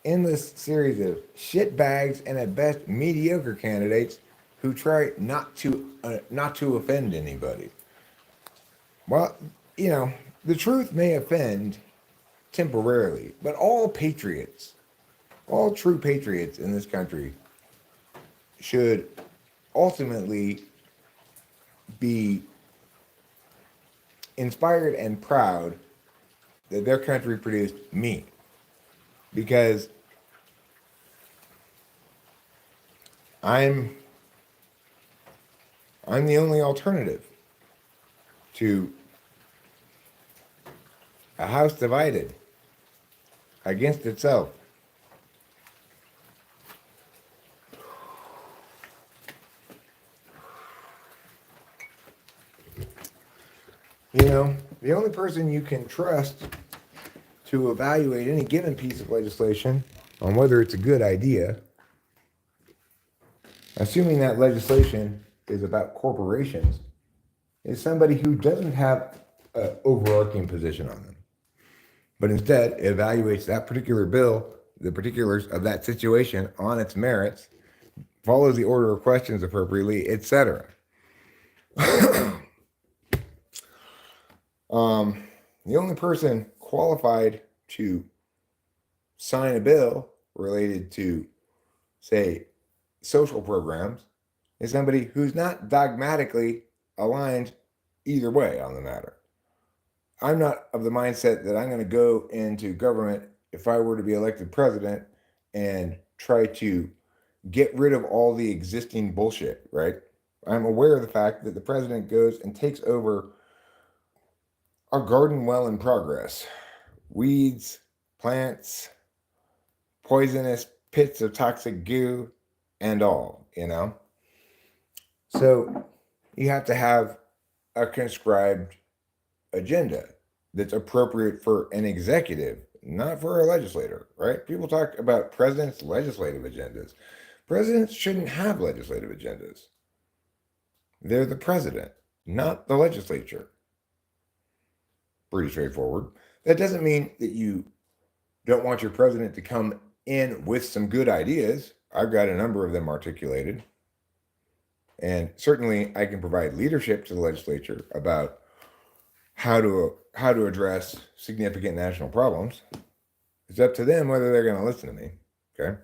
endless series of shit bags and at best mediocre candidates who try not to offend anybody. Well, you know, the truth may offend temporarily, but all patriots, all true patriots in this country should ultimately be inspired and proud that their country produced me. Because I'm the only alternative to a house divided against itself. You know, the only person you can trust to evaluate any given piece of legislation on whether it's a good idea, assuming that legislation is about corporations, is somebody who doesn't have an overarching position on them, but instead evaluates that particular bill, the particulars of that situation on its merits, follows the order of questions appropriately, etc. The only person qualified to sign a bill related to, say, social programs is somebody who's not dogmatically aligned either way on the matter. I'm not of the mindset that I'm going to go into government if I were to be elected president and try to get rid of all the existing bullshit, right? I'm aware of the fact that the president goes and takes over our garden well in progress. Weeds, plants, poisonous pits of toxic goo, and all, you know? So you have to have a conscribed agenda that's appropriate for an executive, not for a legislator, right? People talk about presidents' legislative agendas. Presidents shouldn't have legislative agendas. They're the president, not the legislature. Pretty straightforward. That doesn't mean that you don't want your president to come in with some good ideas. I've got a number of them articulated. And certainly I can provide leadership to the legislature about how to address significant national problems. It's up to them whether they're going to listen to me. Okay.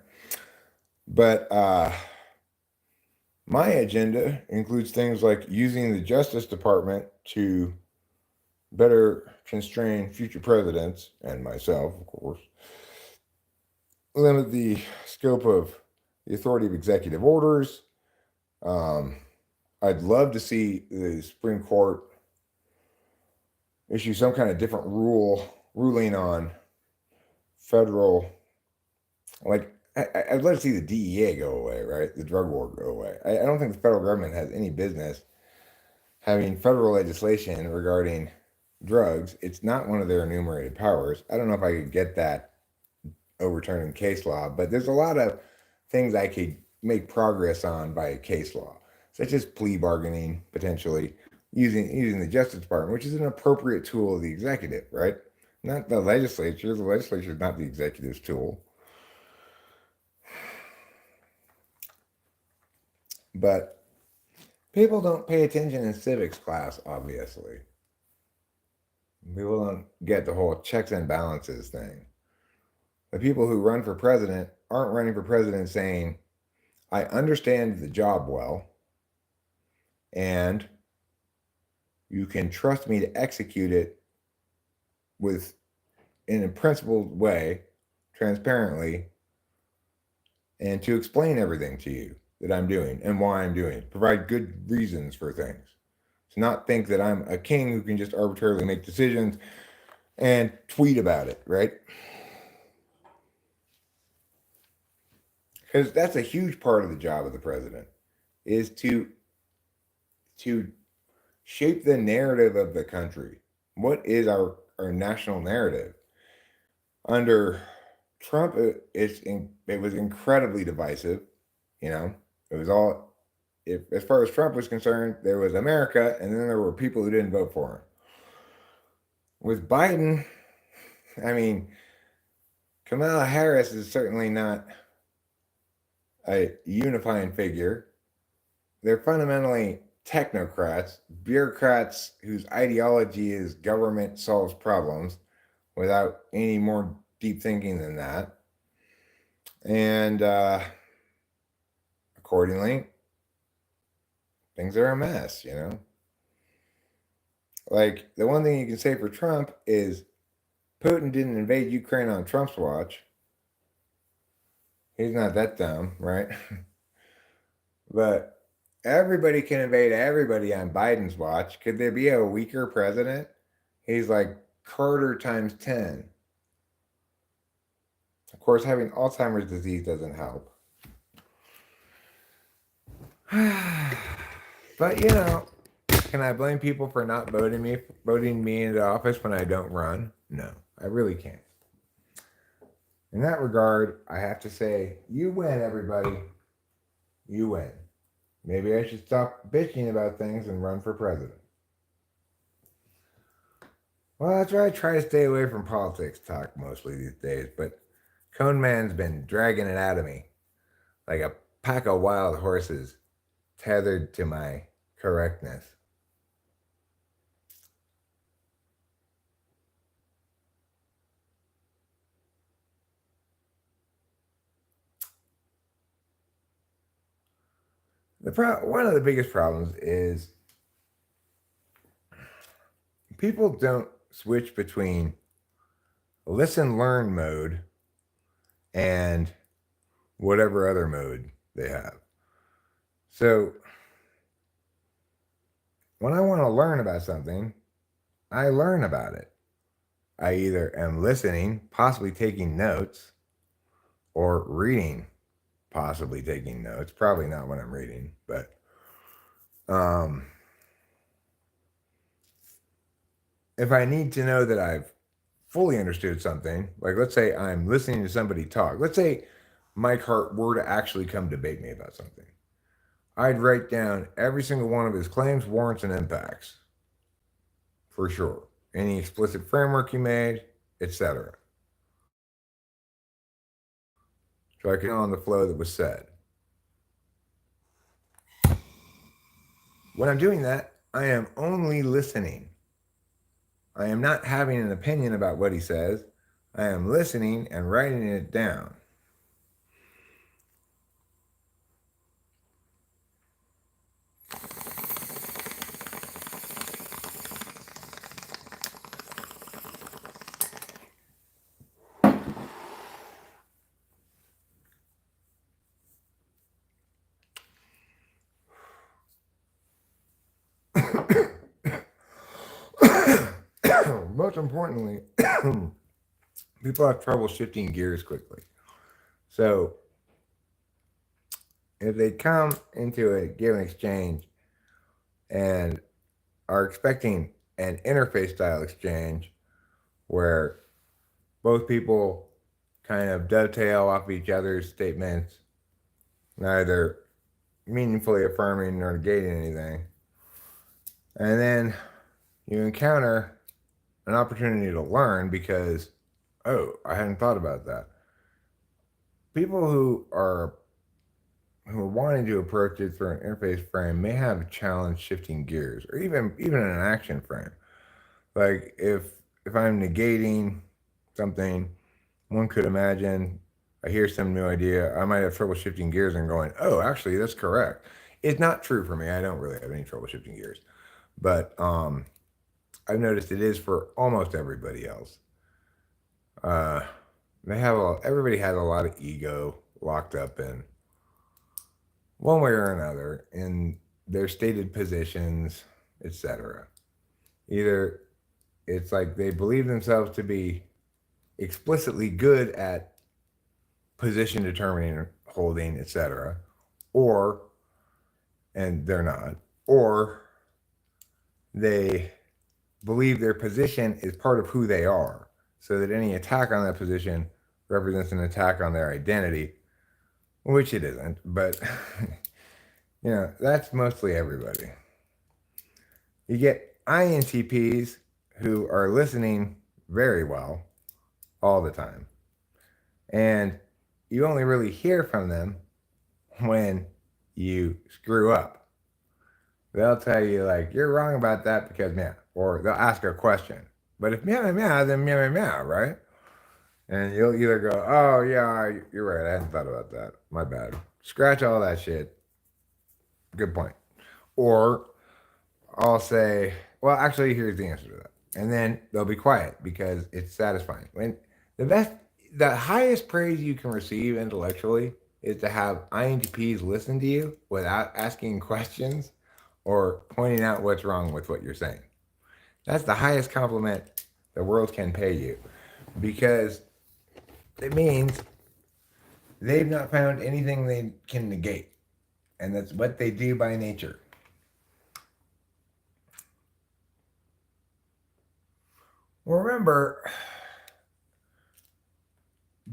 But my agenda includes things like using the Justice Department to better constrain future presidents and myself, of course, limit the scope of the authority of executive orders. I'd love to see the Supreme Court issue some kind of different ruling on federal, like I'd love to see the DEA go away, right? The drug war go away. I don't think the federal government has any business having federal legislation regarding drugs. It's not one of their enumerated powers. I don't know if I could get that overturned in case law, but there's a lot of things I could make progress on by case law, such as plea bargaining, potentially using the Justice Department, which is an appropriate tool of the executive, right? Not the legislature. The legislature is not the executive's tool. But people don't pay attention in civics class, obviously. People don't get the whole checks and balances thing. The people who run for president aren't running for president saying, I understand the job well, and you can trust me to execute it in a principled way, transparently, and to explain everything to you that I'm doing and why I'm doing it. Provide good reasons for things. To not think that I'm a king who can just arbitrarily make decisions and tweet about it, right? Because that's a huge part of the job of the president, is to shape the narrative of the country. What is our national narrative? Under Trump, it was incredibly divisive. You know, it was all, as far as Trump was concerned, there was America, and then there were people who didn't vote for him. With Biden, I mean, Kamala Harris is certainly not a unifying figure. They're fundamentally technocrats, bureaucrats whose ideology is government solves problems without any more deep thinking than that. And accordingly, things are a mess, you know? Like, the one thing you can say for Trump is Putin didn't invade Ukraine on Trump's watch. He's not that dumb, right? But everybody can invade everybody on Biden's watch. Could there be a weaker president? He's like Carter times 10. Of course, having Alzheimer's disease doesn't help. But, you know, can I blame people for not voting me into office when I don't run? No, I really can't. In that regard, I have to say, you win, everybody. You win. Maybe I should stop bitching about things and run for president. Well, that's why I try to stay away from politics talk mostly these days, but Cone Man's been dragging it out of me like a pack of wild horses tethered to my correctness. One of the biggest problems is people don't switch between listen-learn mode and whatever other mode they have. So when I want to learn about something, I learn about it. I either am listening, possibly taking notes, or reading, possibly taking notes. Probably not when I'm reading, but um, if I need to know that I've fully understood something, like let's say I'm listening to somebody talk, let's say Mike Hart were to actually come debate me about something, I'd write down every single one of his claims, warrants, and impacts for sure. Any explicit framework he made, etc. So I can know on the flow that was said. When I'm doing that, I am only listening. I am not having an opinion about what he says. I am listening and writing it down. Most importantly, people have trouble shifting gears quickly. So if they come into a given exchange and are expecting an interface style exchange where both people kind of dovetail off each other's statements, neither meaningfully affirming nor negating anything, and then you encounter an opportunity to learn because, oh, I hadn't thought about that. People who are wanting to approach it through an interface frame may have a challenge shifting gears, or even in an action frame. Like if I'm negating something, one could imagine I hear some new idea, I might have trouble shifting gears and going, oh, actually, that's correct. It's not true for me. I don't really have any trouble shifting gears, but I've noticed it is for almost everybody else. Uh, everybody has a lot of ego locked up in one way or another in their stated positions, etc. Either it's like they believe themselves to be explicitly good at position determining, holding, etc., or and they're not, or they believe their position is part of who they are, so that any attack on that position represents an attack on their identity, which it isn't, but that's mostly everybody. You get INTPs who are listening very well all the time. And you only really hear from them when you screw up. They'll tell you, like, you're wrong about that because meow. Or they'll ask a question. But if meow, meow, then meow, meow, meow, right? And you'll either go, oh, yeah, you're right. I hadn't thought about that. My bad. Scratch all that shit. Good point. Or I'll say, well, actually, here's the answer to that. And then they'll be quiet because it's satisfying. When the highest praise you can receive intellectually is to have INTPs listen to you without asking questions or pointing out what's wrong with what you're saying. That's the highest compliment the world can pay you because it means they've not found anything they can negate. And that's what they do by nature. Well, remember,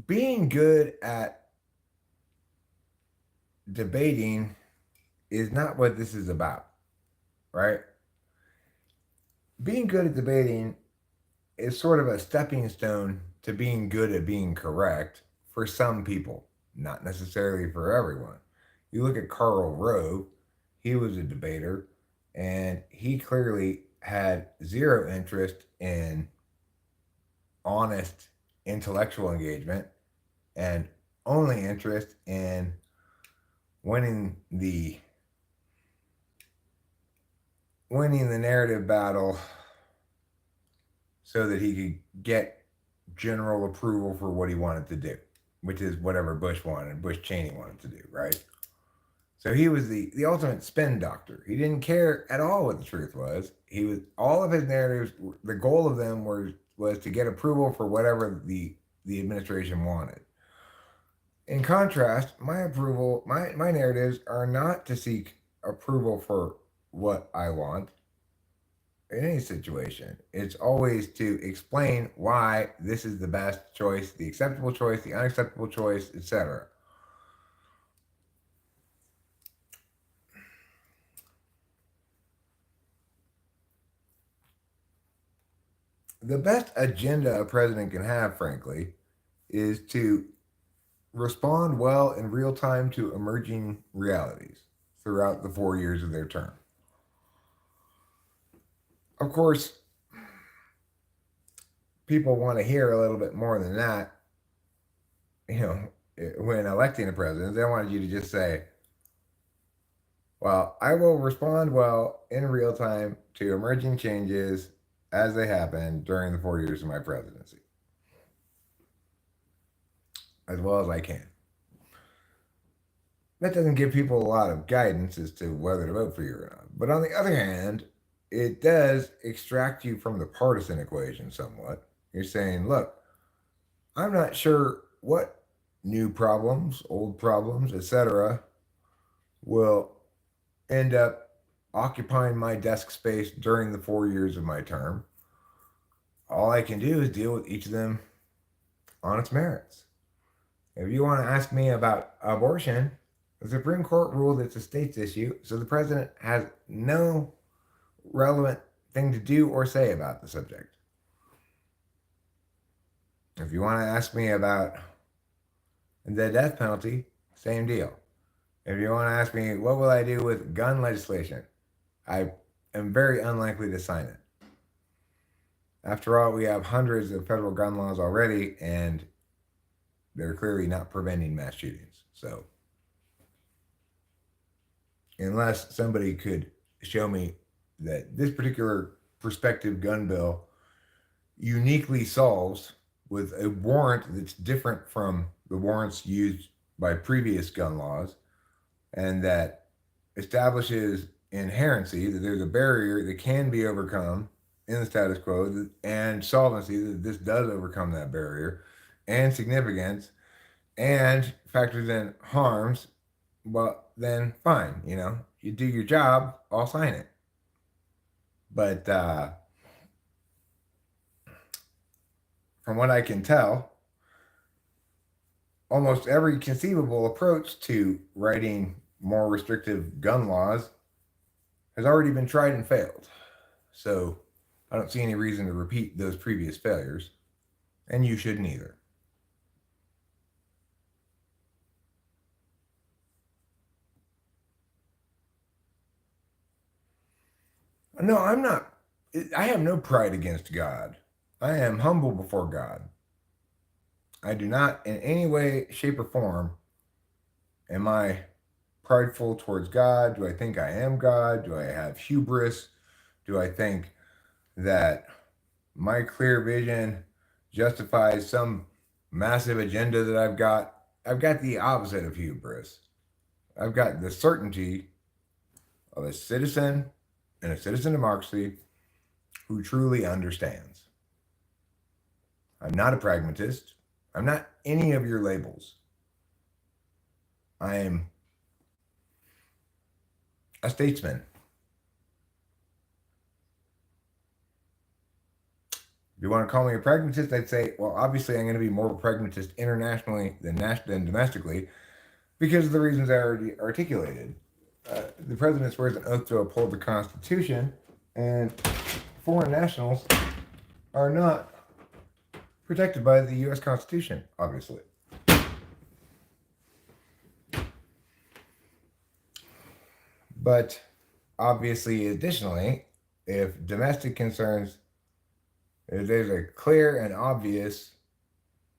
being good at debating is not what this is about, right? Being good at debating is sort of a stepping stone to being good at being correct for some people, not necessarily for everyone. You look at Karl Rove, he was a debater, and he clearly had zero interest in honest intellectual engagement and only interest in winning the narrative battle so that he could get general approval for what he wanted to do, which is whatever Bush wanted, Bush Cheney wanted to do, right? So he was the ultimate spin doctor. He didn't care at all what the truth was. He was all of his narratives. The goal of them was to get approval for whatever the administration wanted. In contrast, my narratives are not to seek approval for what I want in any situation. It's always to explain why this is the best choice, the acceptable choice, the unacceptable choice, etc. The best agenda a president can have, frankly, is to respond well in real time to emerging realities throughout the 4 years of their term. Of course, people want to hear a little bit more than that. You know, when electing a president, they wanted you to just say, well, I will respond well in real time to emerging changes as they happen during the 4 years of my presidency, as well as I can. That doesn't give people a lot of guidance as to whether to vote for you or not. But on the other hand, it does extract you from the partisan equation somewhat. You're saying, look, I'm not sure what new problems, old problems, etc., will end up occupying my desk space during the 4 years of my term. All I can do is deal with each of them on its merits. If you want to ask me about abortion, the Supreme Court ruled it's a state's issue, so the president has no relevant thing to do or say about the subject. If you want to ask me about the death penalty, same deal. If you want to ask me what will I do with gun legislation, I am very unlikely to sign it. After all, we have hundreds of federal gun laws already, and they're clearly not preventing mass shootings. So, unless somebody could show me that this particular prospective gun bill uniquely solves with a warrant that's different from the warrants used by previous gun laws, and that establishes inherency, that there's a barrier that can be overcome in the status quo, and solvency, that this does overcome that barrier, and significance, and factors in harms, well, then fine, you do your job, I'll sign it. But from what I can tell, almost every conceivable approach to writing more restrictive gun laws has already been tried and failed. So I don't see any reason to repeat those previous failures, and you shouldn't either. No, I'm not. I have no pride against God. I am humble before God. I do not in any way, shape, or form am I prideful towards God. Do I think I am God? Do I have hubris? Do I think that my clear vision justifies some massive agenda that I've got? I've got the opposite of hubris. I've got the certainty of a citizen in a citizen democracy who truly understands. I'm not a pragmatist. I'm not any of your labels. I am a statesman. If you want to call me a pragmatist, I'd say, well, obviously I'm going to be more of a pragmatist internationally than domestically because of the reasons I already articulated. The president swears an oath to uphold the Constitution, and foreign nationals are not protected by the U.S. Constitution, obviously. But obviously, additionally, if domestic concerns, if there's a clear and obvious,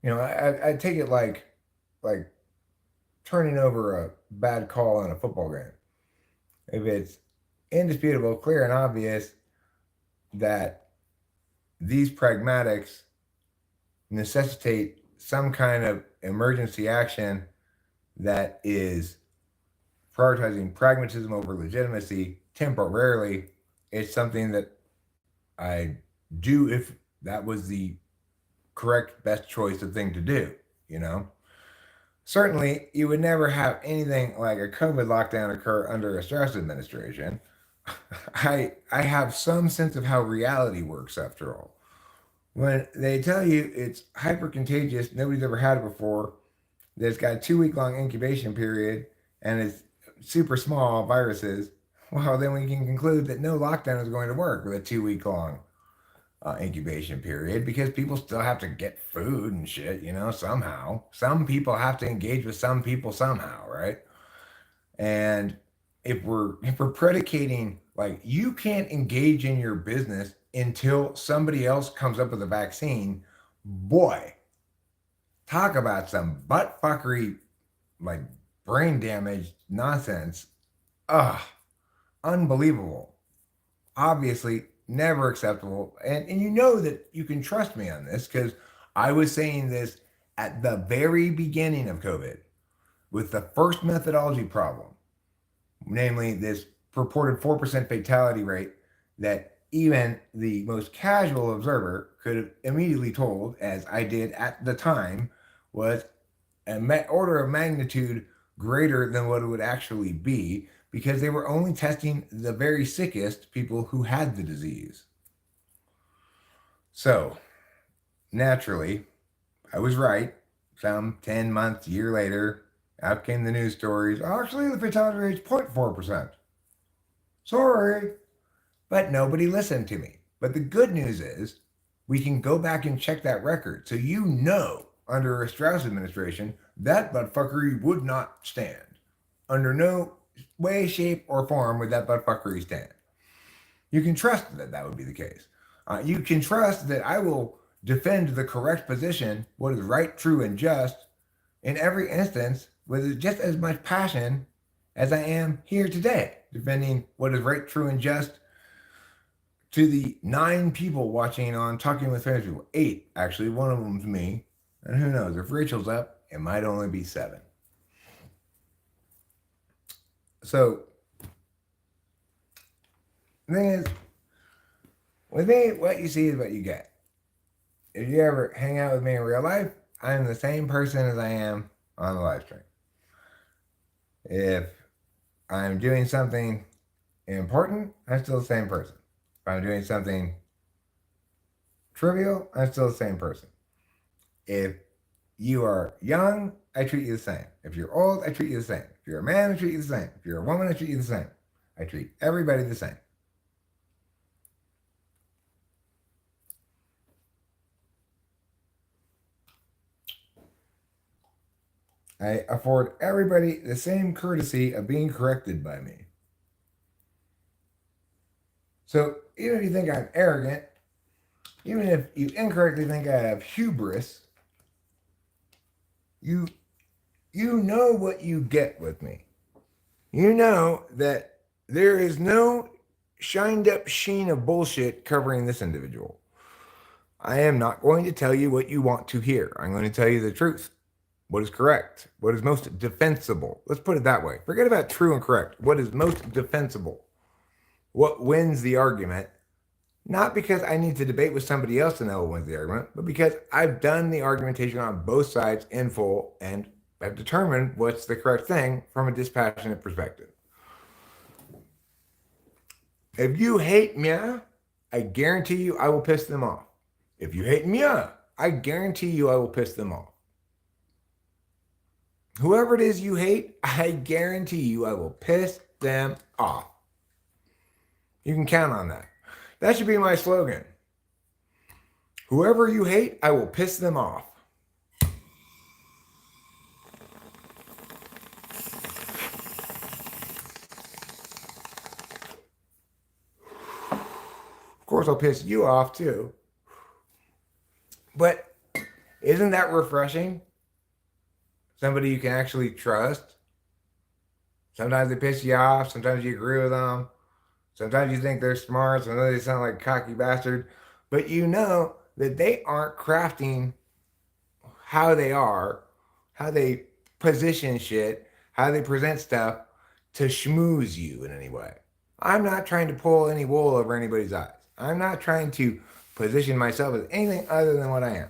I take it like turning over a bad call in a football game. If it's indisputable, clear, and obvious that these pragmatics necessitate some kind of emergency action that is prioritizing pragmatism over legitimacy temporarily, it's something that I do if that was the correct, best choice of thing to do, you know? Certainly, you would never have anything like a COVID lockdown occur under a Strauss administration. I have some sense of how reality works after all. When they tell you it's hyper contagious, nobody's ever had it before, that it's got a 2 week long incubation period, and it's super small viruses, well, then we can conclude that no lockdown is going to work with a 2 week long incubation period because people still have to get food and shit, you know, somehow. Some people have to engage with some people somehow, right? And if we're predicating like you can't engage in your business until somebody else comes up with a vaccine, boy, talk about some butt fuckery, like brain damage nonsense. Ugh, unbelievable. Obviously, never acceptable. And you know that you can trust me on this because I was saying this at the very beginning of COVID with the first methodology problem, namely this purported 4% fatality rate that even the most casual observer could have immediately told, as I did at the time, was an order of magnitude greater than what it would actually be because they were only testing the very sickest people who had the disease. So, naturally, I was right. Some 10 months, year later, out came the news stories. Actually, the fatality rate is 0.4%. Sorry. But nobody listened to me. But the good news is we can go back and check that record. So you know, under a Strauss administration, that buttfuckery would not stand. Under no way, shape, or form would that buttfuckery stand. You can trust that that would be the case. You can trust that I will defend the correct position, what is right, true, and just, in every instance with just as much passion as I am here today, defending what is right, true, and just to the 9 people watching on Talking with Famous People. 8, actually. One of them's me. And who knows? If Rachel's up, it might only be 7. So, the thing is, with me, what you see is what you get. If you ever hang out with me in real life, I'm the same person as I am on the live stream. If I'm doing something important, I'm still the same person. If I'm doing something trivial, I'm still the same person. If you are young, I treat you the same. If you're old, I treat you the same. If you're a man, I treat you the same. If you're a woman, I treat you the same. I treat everybody the same. I afford everybody the same courtesy of being corrected by me. So even if you think I'm arrogant, even if you incorrectly think I have hubris, you know what you get with me. You know that there is no shined up sheen of bullshit covering this individual. I am not going to tell you what you want to hear. I'm going to tell you the truth. What is correct? What is most defensible? Let's put it that way. Forget about true and correct. What is most defensible? What wins the argument? Not because I need to debate with somebody else to know what wins the argument, but because I've done the argumentation on both sides in full and I've determined what's the correct thing from a dispassionate perspective. If you hate me, I guarantee you I will piss them off. If you hate me, I guarantee you I will piss them off. Whoever it is you hate, I guarantee you I will piss them off. You can count on that. That should be my slogan. Whoever you hate, I will piss them off. Of course, I'll piss you off too. But isn't that refreshing? Somebody you can actually trust. Sometimes they piss you off. Sometimes you agree with them. Sometimes you think they're smart. Sometimes they sound like a cocky bastard. But you know that they aren't crafting how they are how they position shit, how they present stuff to schmooze you in any way. I'm not trying to pull any wool over anybody's eyes. I'm not trying to position myself as anything other than what I am.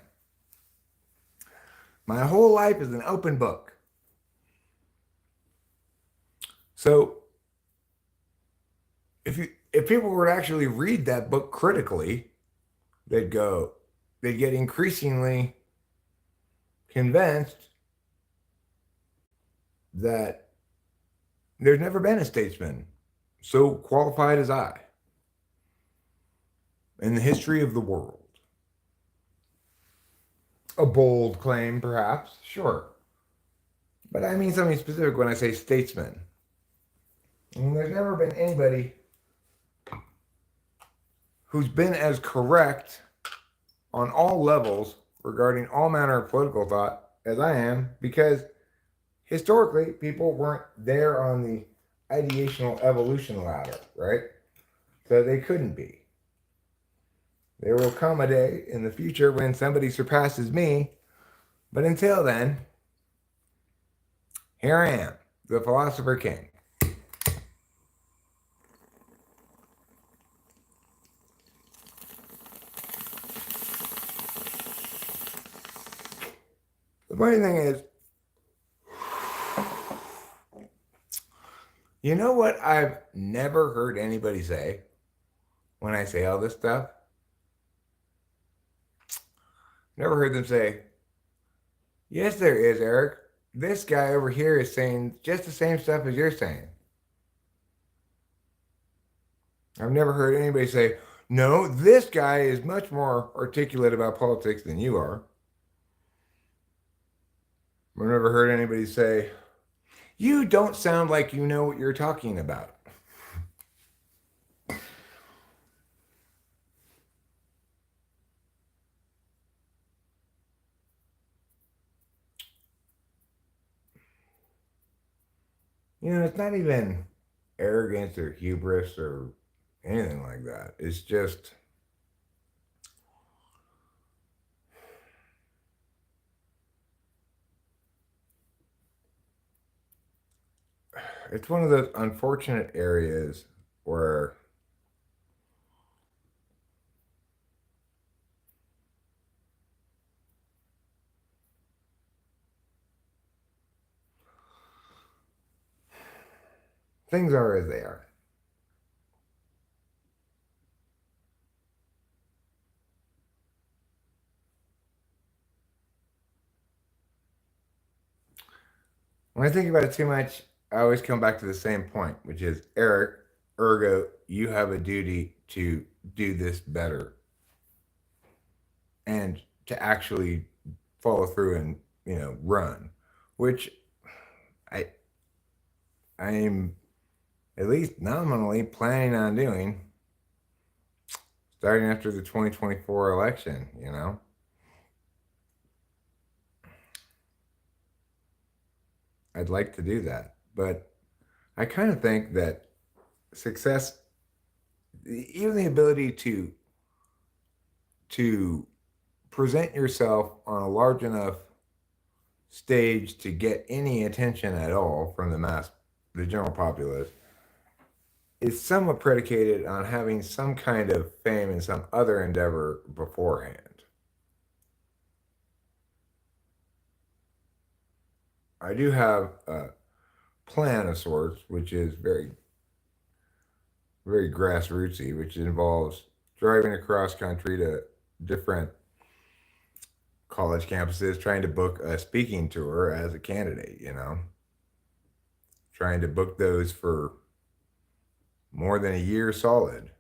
My whole life is an open book. So if people were to actually read that book critically, they'd get increasingly convinced that there's never been a statesman so qualified as I in the history of the world. A bold claim, perhaps, sure. But I mean something specific when I say statesman. I mean, there's never been anybody who's been as correct on all levels regarding all manner of political thought as I am, because historically people weren't there on the ideational evolution ladder, right? So they couldn't be. There will come a day in the future when somebody surpasses me, but until then, here I am, the philosopher king. The funny thing is, you know what I've never heard anybody say when I say all this stuff? Never heard them say, yes, there is, Eric. This guy over here is saying just the same stuff as you're saying. I've never heard anybody say, no, this guy is much more articulate about politics than you are. I've never heard anybody say, you don't sound like you know what you're talking about. You know, it's not even arrogance or hubris or anything like that. It's just, it's one of those unfortunate areas where things are as they are. When I think about it too much, I always come back to the same point, which is Eric, ergo, you have a duty to do this better and to actually follow through and, run, which I I'm at least nominally planning on doing starting after the 2024 election. I'd like to do that. But I kind of think that success, even the ability to present yourself on a large enough stage to get any attention at all from the general populace, is somewhat predicated on having some kind of fame in some other endeavor beforehand. I do have a plan of sorts, which is very, very grassrootsy, which involves driving across country to different college campuses, trying to book a speaking tour as a candidate. Trying to book those for more than a year solid.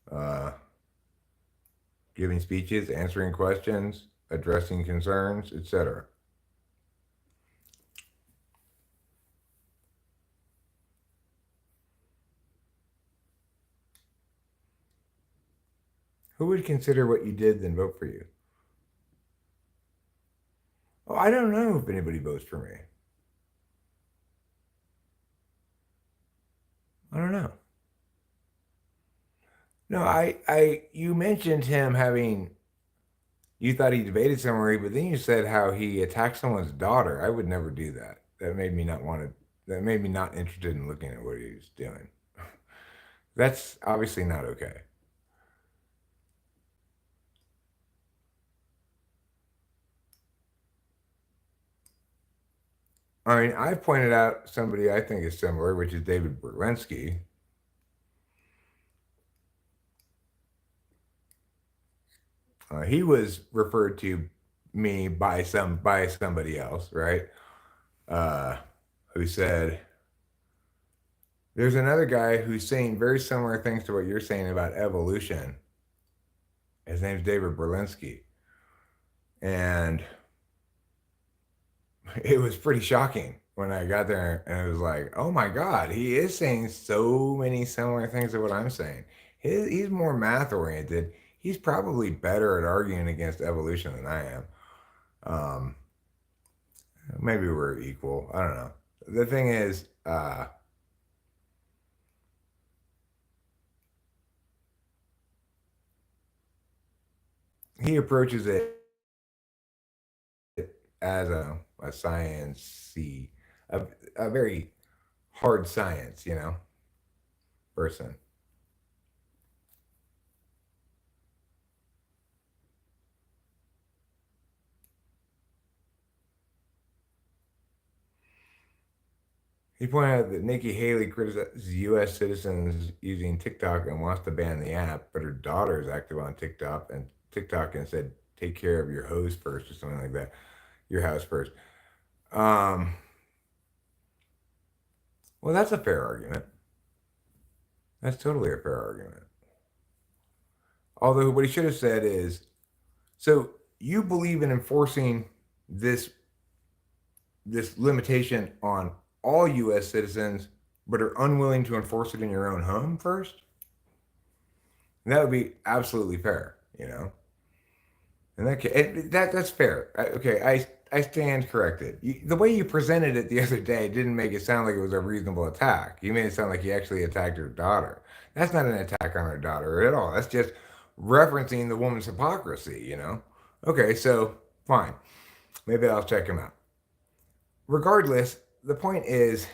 Uh, Giving speeches, answering questions, addressing concerns, etc. Who would consider what you did then vote for you? Oh, I don't know if anybody votes for me. I don't know. No, you mentioned him having, you thought he debated somewhere, but then you said how he attacked someone's daughter. I would never do that. That made me not want to. That made me not interested in looking at what he was doing. That's obviously not okay. I mean, I pointed out somebody I think is similar, which is David Berlinski. He was referred to me by somebody else, right? Uh, who said there's another guy who's saying very similar things to what you're saying about evolution. His name's David Berlinski, and it was pretty shocking when I got there, and it was like, oh my God, he is saying so many similar things to what I'm saying. He's more math oriented. He's probably better at arguing against evolution than I am. Um, Maybe we're equal. I don't know. The thing is, he approaches it as a science a, a very hard science, person. He pointed out that Nikki Haley criticizes U.S. citizens using TikTok and wants to ban the app, but her daughter is active on TikTok and said, "Take care of your hose first," or something like that. Your house first. Um, well, that's a fair argument. That's totally a fair argument. Although what he should have said is, so you believe in enforcing this this limitation on all U.S. citizens, but are unwilling to enforce it in your own home first? And that would be absolutely fair. And that's fair. Okay, I stand corrected. The way you presented it the other day didn't make it sound like it was a reasonable attack. You made it sound like he actually attacked her daughter. That's not an attack on her daughter at all. That's just referencing the woman's hypocrisy. Okay, so fine. Maybe I'll check him out. Regardless, the point is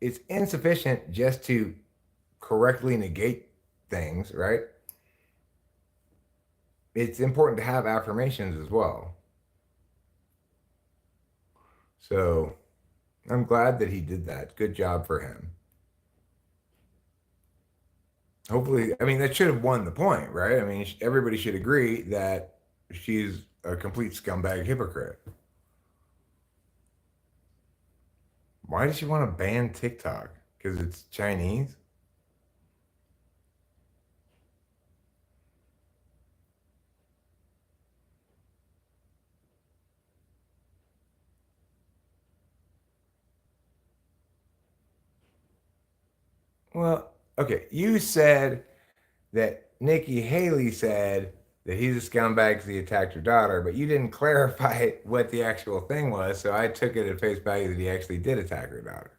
it's insufficient just to correctly negate things, right? It's important to have affirmations as well. So I'm glad that he did that. Good job for him. Hopefully, I mean, that should have won the point, right? I mean, everybody should agree that she's a complete scumbag hypocrite. Why does she want to ban TikTok? Because it's Chinese? Well, okay, you said that Nikki Haley said that he's a scumbag because he attacked her daughter, but you didn't clarify what the actual thing was, so I took it at face value that he actually did attack her daughter.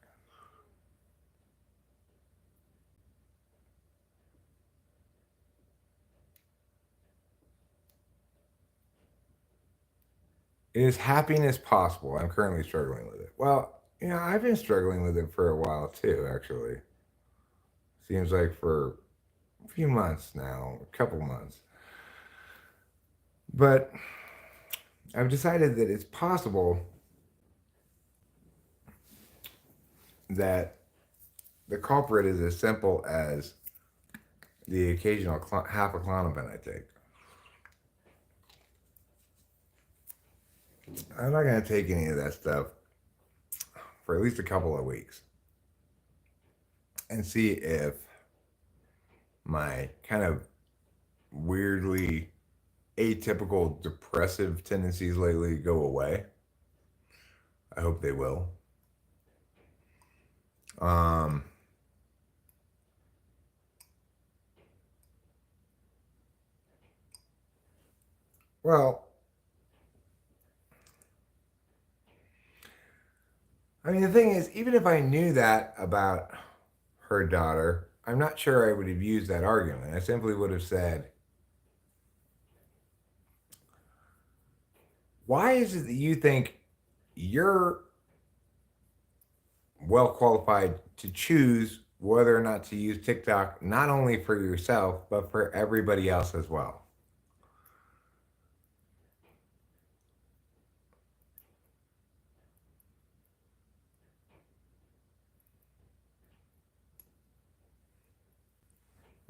Is happiness possible? I'm currently struggling with it. Well, I've been struggling with it for a while too, actually. Seems like for a few months now, a couple months. But I've decided that it's possible that the culprit is as simple as the occasional half a Klonopin I take. I'm not going to take any of that stuff for at least a couple of weeks and see if my kind of weirdly atypical depressive tendencies lately go away. I hope they will. Um, well, I mean, the thing is, even if I knew that about her daughter, I'm not sure I would have used that argument. I simply would have said, why is it that you think you're well qualified to choose whether or not to use TikTok, not only for yourself, but for everybody else as well?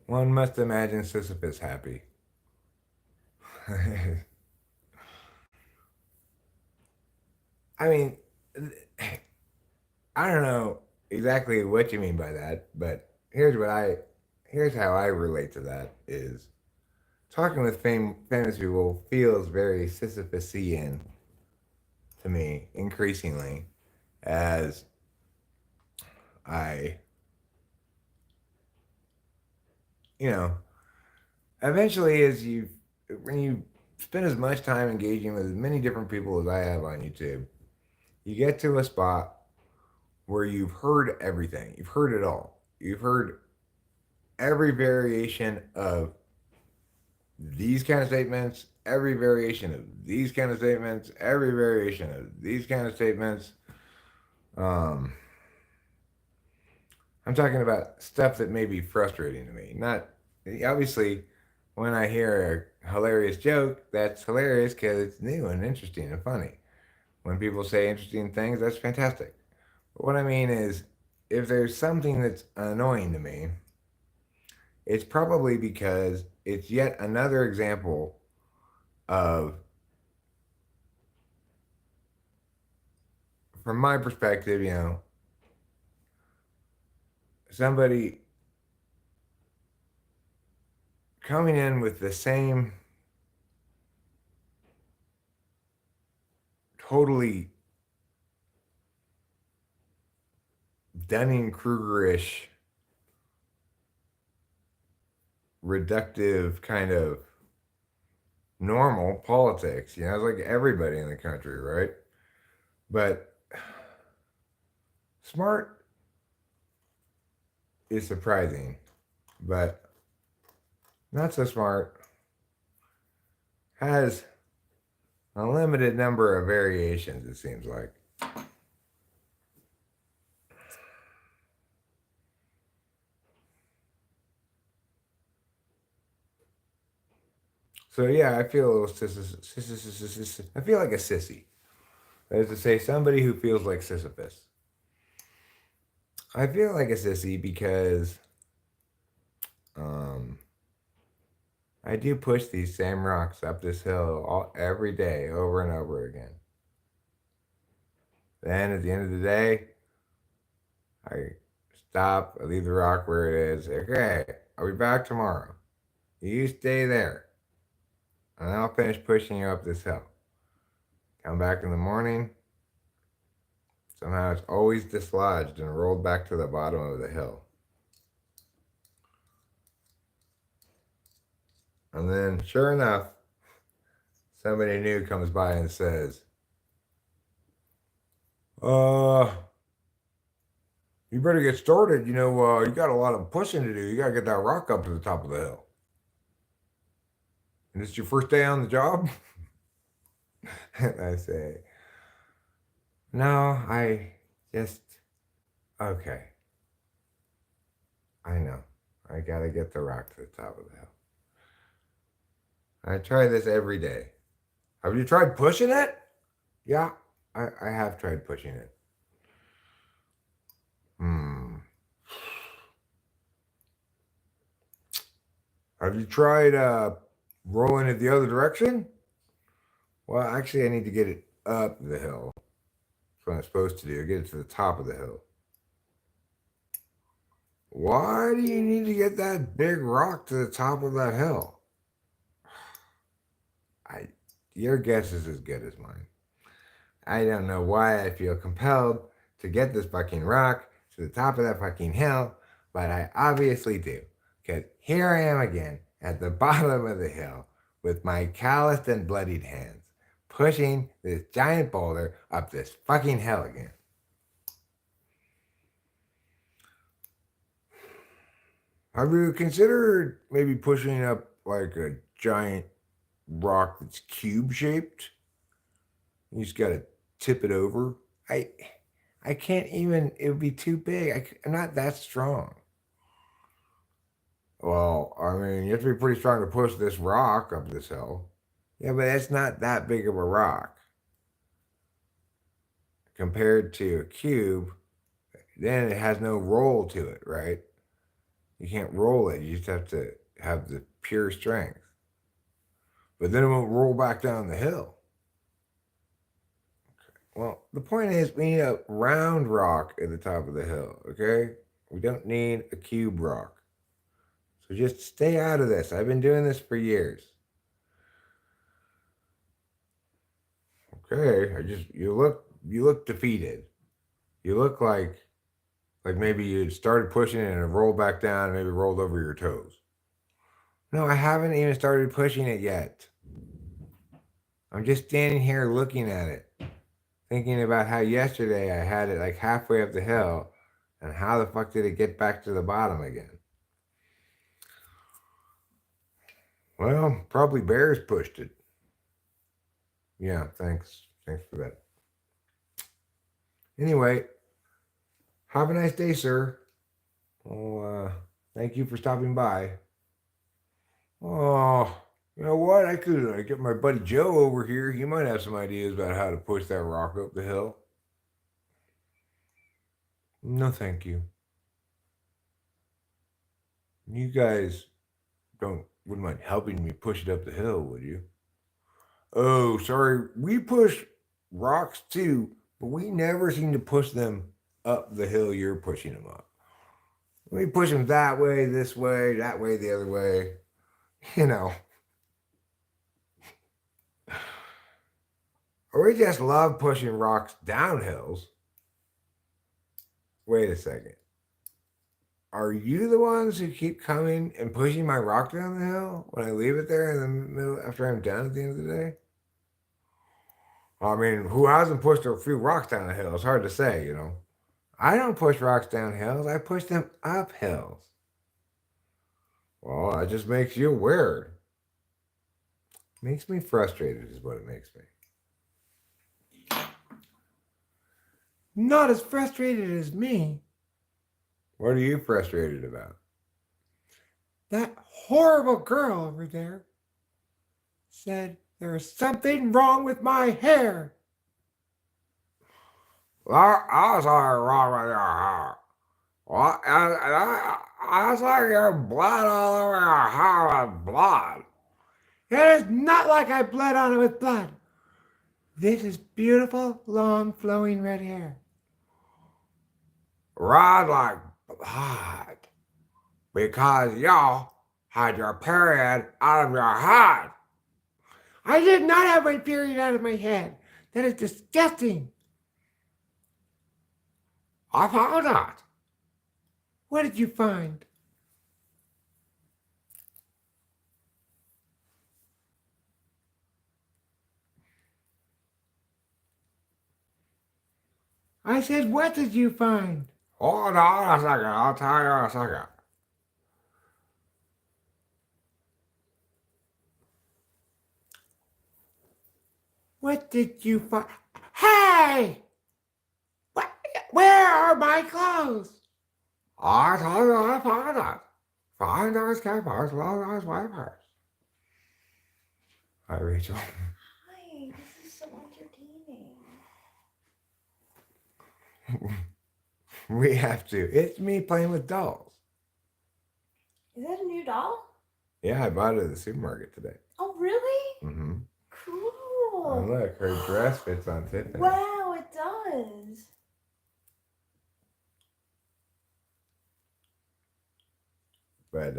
One must imagine Sisyphus happy. I mean, I don't know exactly what you mean by that, but here's how I relate to that is talking with famous people feels very Sisyphusian to me increasingly as I, you know, eventually when you spend as much time engaging with as many different people as I have on YouTube, you get to a spot where you've heard everything. You've heard it all. You've heard every variation of these kind of statements, every variation of these kind of statements, every variation of these kind of statements. Um, I'm talking about stuff that may be frustrating to me. Not obviously when I hear a hilarious joke, that's hilarious because it's new and interesting and funny. When people say interesting things, that's fantastic. But what I mean is, if there's something that's annoying to me, it's probably because it's yet another example of, from my perspective, somebody coming in with the same totally Dunning-Kruger-ish reductive kind of normal politics. It's like everybody in the country, right? But smart is surprising, but not so smart has a limited number of variations, it seems like. So yeah, I feel a little I feel like a sissy. That is to say, somebody who feels like Sisyphus. I feel like a sissy because um, I do push these same rocks up this hill every day, over and over again. Then at the end of the day, I stop, I leave the rock where it is. Okay, I'll be back tomorrow. You stay there, and I'll finish pushing you up this hill. Come back in the morning. Somehow it's always dislodged and rolled back to the bottom of the hill. And then, sure enough, somebody new comes by and says, uh, you better get started. You got a lot of pushing to do. You got to get that rock up to the top of the hill. And it's your first day on the job? And I say, no, I just, okay. I know. I got to get the rock to the top of the hill. I try this every day. Have you tried pushing it? Yeah, I have tried pushing it. Hmm. Have you tried rolling it the other direction? Well, actually, I need to get it up the hill. That's what I'm supposed to do. Get it to the top of the hill. Why do you need to get that big rock to the top of that hill? I, your guess is as good as mine. I don't know why I feel compelled to get this fucking rock to the top of that fucking hill, but I obviously do. Because here I am again at the bottom of the hill with my calloused and bloodied hands, pushing this giant boulder up this fucking hill again. Have you considered maybe pushing up like a giant rock that's cube shaped? You just gotta tip it over. I can't even. It would be too big. I'm not that strong. Well, I mean, you have to be pretty strong to push this rock up this hill. Yeah, but it's not that big of a rock compared to a cube. Then it has no roll to it, right? You can't roll it. You just have to have the pure strength. But then it won't roll back down the hill. Well, the point is, we need a round rock at the top of the hill, okay? We don't need a cube rock. So just stay out of this. I've been doing this for years. Okay, you look defeated. You look like maybe you started pushing it and it rolled back down and maybe rolled over your toes. No, I haven't even started pushing it yet. I'm just standing here looking at it, thinking about how yesterday I had it like halfway up the hill, and how the fuck did it get back to the bottom again? Well, probably bears pushed it. Yeah, thanks. Thanks for that. Anyway, have a nice day, sir. Well, thank you for stopping by. Oh, you know what? I could get my buddy Joe over here. He might have some ideas about how to push that rock up the hill. No, thank you. You guys wouldn't mind helping me push it up the hill, would you? Oh, sorry. We push rocks too, but we never seem to push them up the hill you're pushing them up. We push them that way, this way, that way, the other way. You know. Or we just love pushing rocks down hills. Wait a second. Are you the ones who keep coming and pushing my rock down the hill when I leave it there in the middle after I'm done at the end of the day? I mean, who hasn't pushed a few rocks down a hill? It's hard to say, you know. I don't push rocks down hills. I push them up hills. Well, that just makes you weird. Makes me frustrated is what it makes me. Not as frustrated as me. What are you frustrated about? That horrible girl over there said there is something wrong with my hair. I was wrong with your hair. What? I saw your blood all over your hair with blood. It is not like I bled on it with blood. This is beautiful, long, flowing red hair. Red like blood. Because y'all had your period out of your head. I did not have my period out of my head. That is disgusting. I found that. What did you find? I said, what did you find? Hold on a second. I'll tell you in a second. What did you find? Hey! What? Where are my clothes? I told you I found it. Find those capers, love those wipers. Hi, Rachel. Hi, this is so entertaining. We have to. It's me playing with dolls. Is that a new doll? Yeah, I bought it at the supermarket today. Oh, really? Mm-hmm. Cool. Oh, look, her dress fits on Tiffany. Wow, it does. But,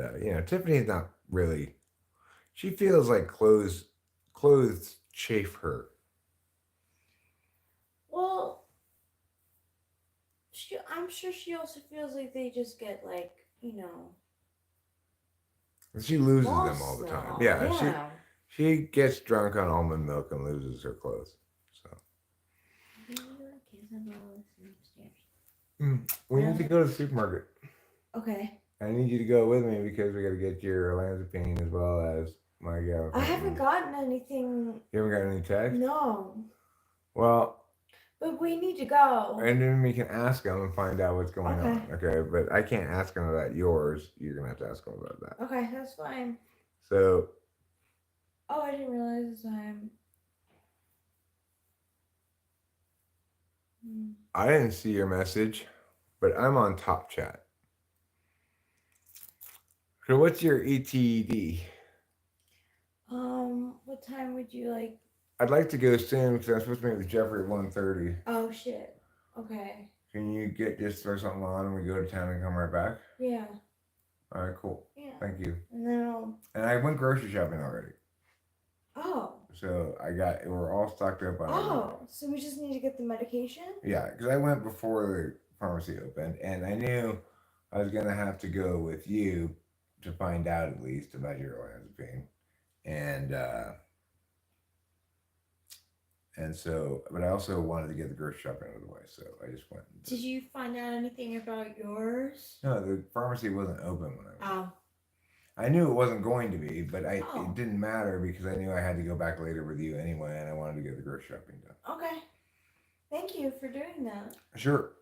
Tiffany's not really... She feels like clothes chafe her. Well, I'm sure she also feels like they just get She loses lost them all the time. though. Yeah. She gets drunk on almond milk and loses her clothes. So we need to go to the supermarket. Okay. I need you to go with me because we got to get your olanzapine as well as my I haven't gotten anything. You haven't got any text? No. Well, But we need to go. and then we can ask him and find out what's going Okay. on. Okay, but I can't ask him about yours. You're gonna have to ask him about that. Okay, that's fine. So Oh, I didn't realize the time. I didn't see your message, but I'm on Top Chat. So what's your ETD? What time would you like? I'd like to go soon because I'm supposed to meet with Jeffrey at 1:30. Oh shit. Okay. Can you just throw something on and we go to town and come right back? Yeah. All right, cool. Yeah. Thank you. And then I'll. And I went grocery shopping already, Oh. so we're all stocked up on. Oh, so we just need to get the medication? Yeah, because I went before the pharmacy opened, and I knew I was gonna have to go with you to find out at least about your olanzapine, and so, but I also wanted to get the grocery shopping out of the way, so I just went. Did you find out anything about yours? No, the pharmacy wasn't open when I went. Oh. I knew it wasn't going to be, but Oh. it didn't matter because I knew I had to go back later with you anyway, and I wanted to get the grocery shopping done. Okay. Thank you for doing that. Sure.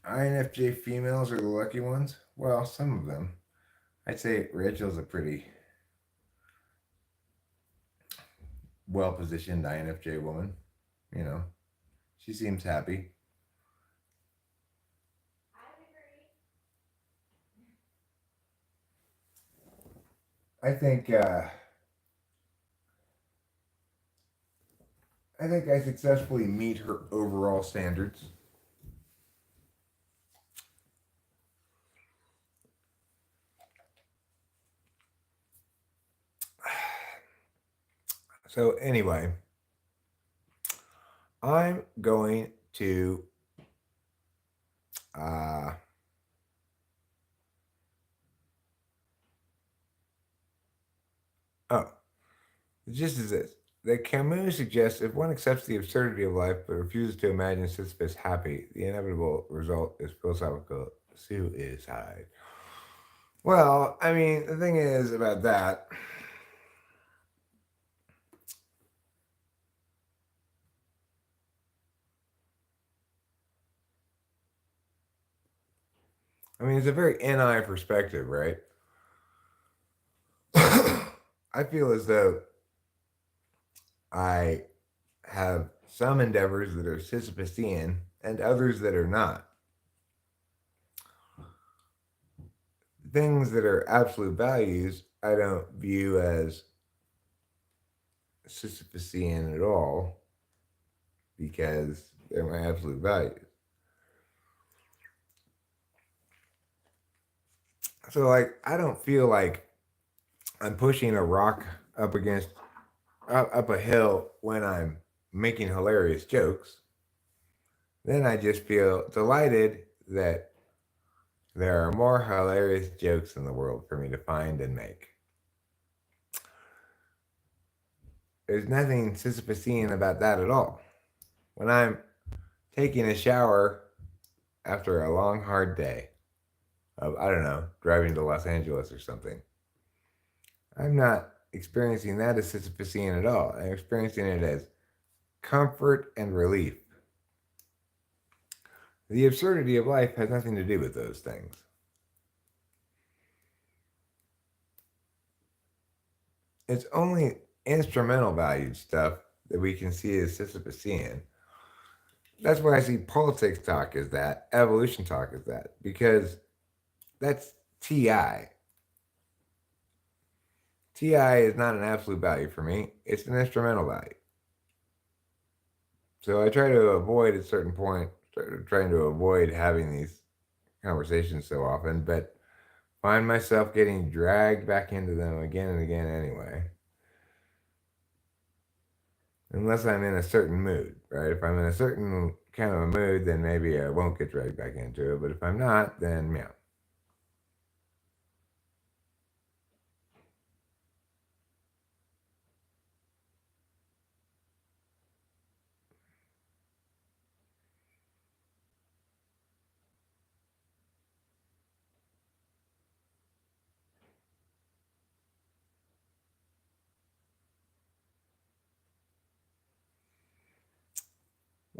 INFJ females are the lucky ones. Well, some of them. I'd say Rachel's a pretty well-positioned INFJ woman. You know, she seems happy. I think I successfully meet her overall standards. So anyway, I'm going to the gist is this. That Camus suggests if one accepts the absurdity of life but refuses to imagine Sisyphus happy, the inevitable result is philosophical suicide. Well, I mean, the thing is about that. I mean, it's a very NI perspective, right? I feel as though I have some endeavors that are Sisyphusian and others that are not. Things that are absolute values, I don't view as Sisyphusian at all because they're my absolute values. So, like, I don't feel like I'm pushing a rock up a hill when I'm making hilarious jokes. Then I just feel delighted that there are more hilarious jokes in the world for me to find and make. There's nothing Sisyphusian about that at all. When I'm taking a shower after a long, hard day of, I don't know, driving to Los Angeles or something, I'm not experiencing that as Sisyphusian at all. I'm experiencing it as comfort and relief. The absurdity of life has nothing to do with those things. It's only instrumental valued stuff that we can see as Sisyphusian. That's why I see politics talk as that, evolution talk as that, because that's TI. TI is not an absolute value for me, it's an instrumental value. So I try to avoid at a certain point, trying to avoid having these conversations so often, but find myself getting dragged back into them again and again anyway. Unless I'm in a certain mood, right? If I'm in a certain kind of a mood, then maybe I won't get dragged back into it. But if I'm not, then yeah.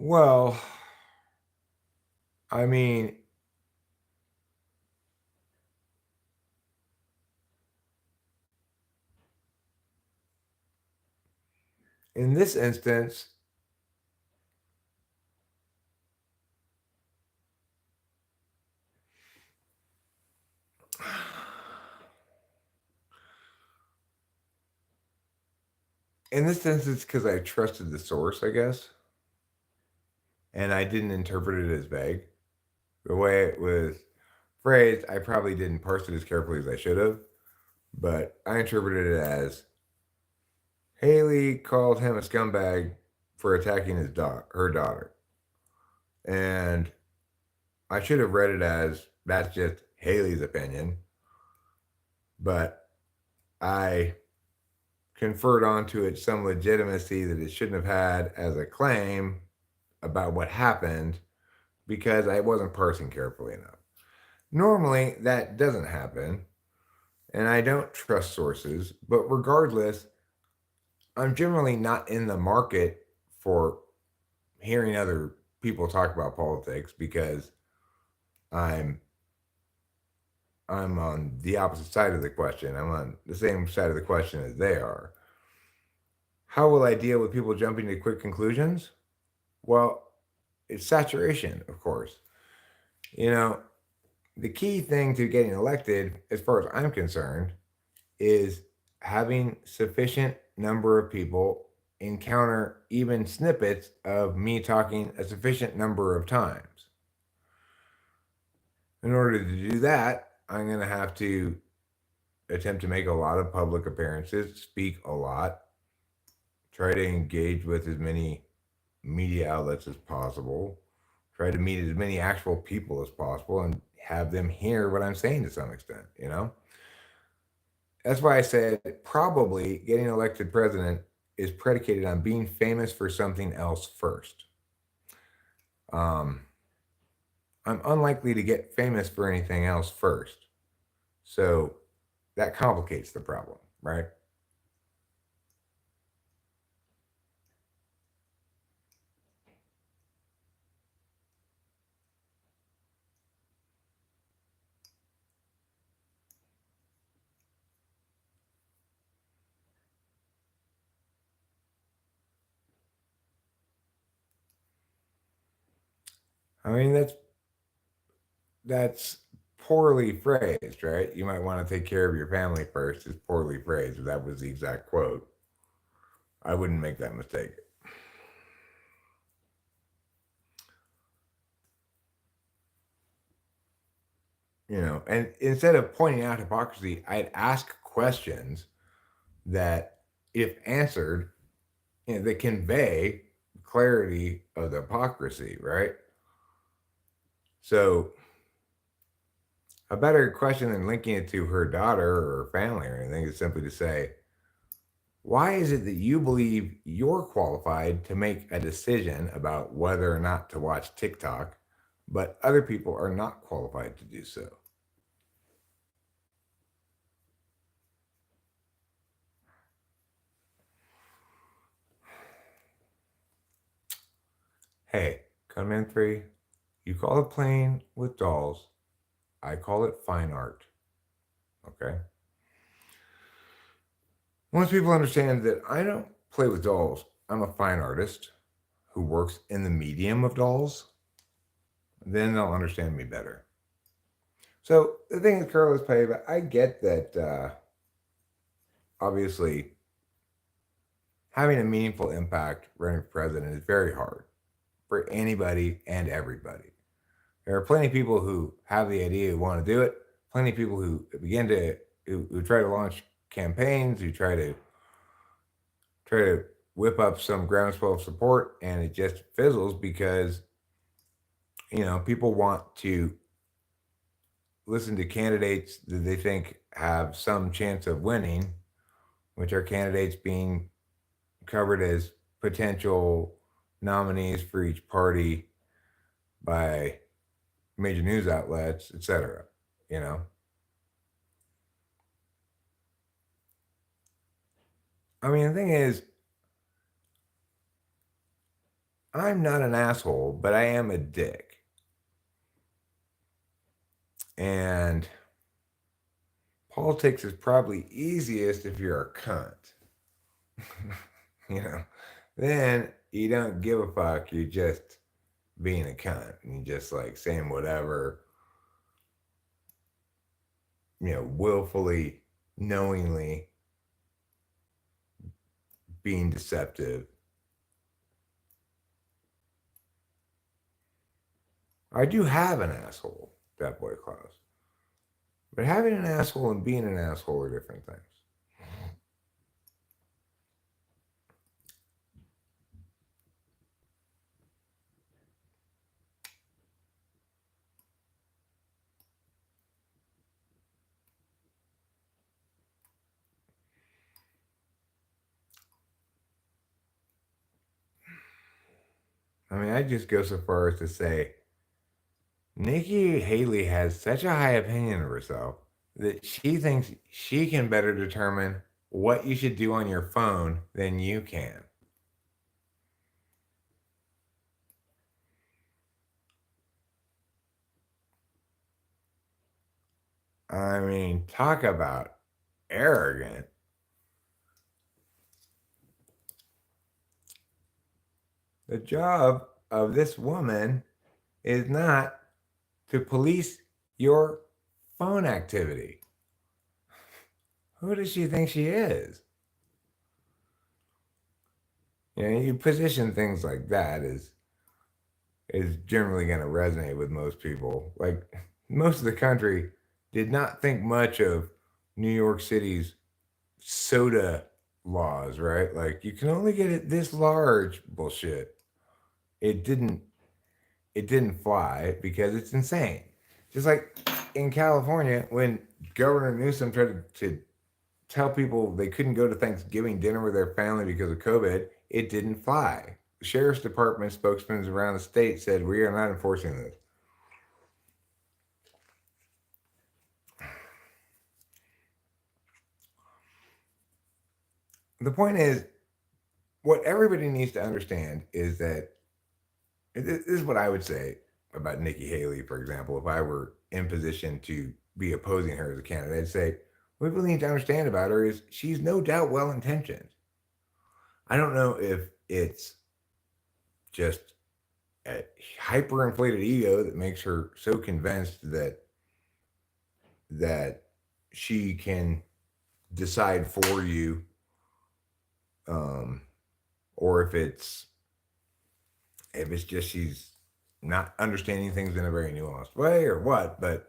Well, I mean, in this instance, because I trusted the source, I guess, and I didn't interpret it as vague. The way it was phrased, I probably didn't parse it as carefully as I should have, but I interpreted it as Haley called him a scumbag for attacking her daughter. And I should have read it as that's just Haley's opinion, but I conferred onto it some legitimacy that it shouldn't have had as a claim about what happened because I wasn't parsing carefully enough. Normally, that doesn't happen, and I don't trust sources, but regardless, I'm generally not in the market for hearing other people talk about politics because I'm I'm on the opposite side of the question. I'm on the same side of the question as they are. How will I deal with people jumping to quick conclusions? Well, it's saturation, of course. You know, the key thing to getting elected, as far as I'm concerned, is having sufficient number of people encounter even snippets of me talking a sufficient number of times. In order to do that, I'm going to have to attempt to make a lot of public appearances, speak a lot, try to engage with as many media outlets as possible, try to meet as many actual people as possible, and have them hear what I'm saying to some extent, you know? That's why I said probably getting elected president is predicated on being famous for something else first. Um, I'm unlikely to get famous for anything else first. So that complicates the problem, right? I mean, that's poorly phrased, right? You might want to take care of your family first. Is poorly phrased. If that was the exact quote, I wouldn't make that mistake. You know, and instead of pointing out hypocrisy, I'd ask questions that, if answered, that convey clarity of the hypocrisy, right? So a better question than linking it to her daughter or her family or anything is simply to say, why is it that you believe you're qualified to make a decision about whether or not to watch TikTok, but other people are not qualified to do so? Hey, come in three. You call it playing with dolls. I call it fine art. Okay? Once people understand that I don't play with dolls, I'm a fine artist who works in the medium of dolls, then they'll understand me better. So the thing is, Carlos Paiva, I get that obviously having a meaningful impact running for president is very hard for anybody and everybody. There are plenty of people who have the idea who want to do it, plenty of people who who try to launch campaigns, who try to whip up some groundswell of support, and it just fizzles because people want to listen to candidates that they think have some chance of winning, which are candidates being covered as potential nominees for each party by major news outlets, etc. You know, I mean, the thing is, I'm not an asshole, but I am a dick. And politics is probably easiest if you're a cunt. you know, then you don't give a fuck. You're just being a cunt. And you just like saying whatever, willfully, knowingly being deceptive. I do have an asshole, that boy Klaus. But having an asshole and being an asshole are different things. I mean, I just go so far as to say Nikki Haley has such a high opinion of herself that she thinks she can better determine what you should do on your phone than you can. I mean, talk about arrogant. The job of this woman is not to police your phone activity. Who does she think she is? You position things like that is generally going to resonate with most people. Like most of the country did not think much of New York City's soda laws, right? Like you can only get it this large bullshit. It didn't it didn't fly because it's insane. Just like in California when Governor Newsom tried to tell people they couldn't go to Thanksgiving dinner with their family because of COVID, it didn't fly. The sheriff's department spokesmen around the state said, we are not enforcing this. The point is, what everybody needs to understand is that this is what I would say about Nikki Haley, for example, if I were in position to be opposing her as a candidate. I'd say, what we need to understand about her is she's no doubt well intentioned. I don't know if it's just a hyperinflated ego that makes her so convinced that she can decide for you, or if it's just she's not understanding things in a very nuanced way or what. But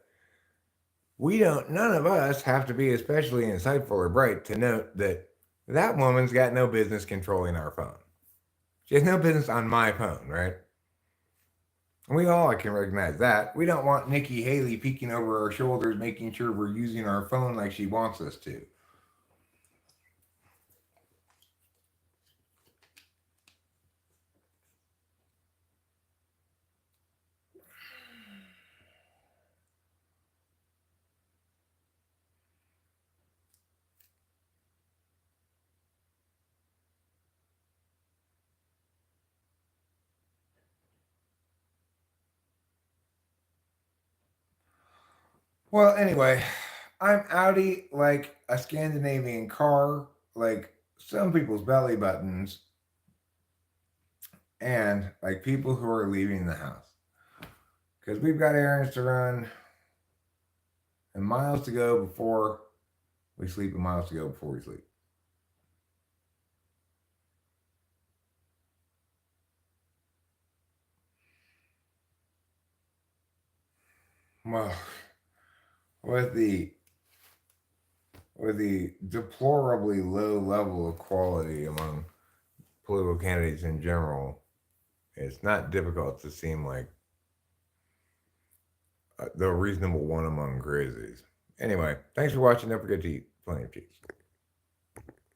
none of us have to be especially insightful or bright to note that that woman's got no business controlling our phone. She has no business on my phone, right? We all can recognize that. We don't want Nikki Haley peeking over our shoulders, making sure we're using our phone like she wants us to. Well, anyway, I'm outie like a Scandinavian car, like some people's belly buttons, and like people who are leaving the house. Because we've got errands to run and miles to go before we sleep and miles to go before we sleep. Well, with the deplorably low level of quality among political candidates in general, it's not difficult to seem like the reasonable one among crazies. Anyway, thanks for watching. Don't forget to eat plenty of cheese.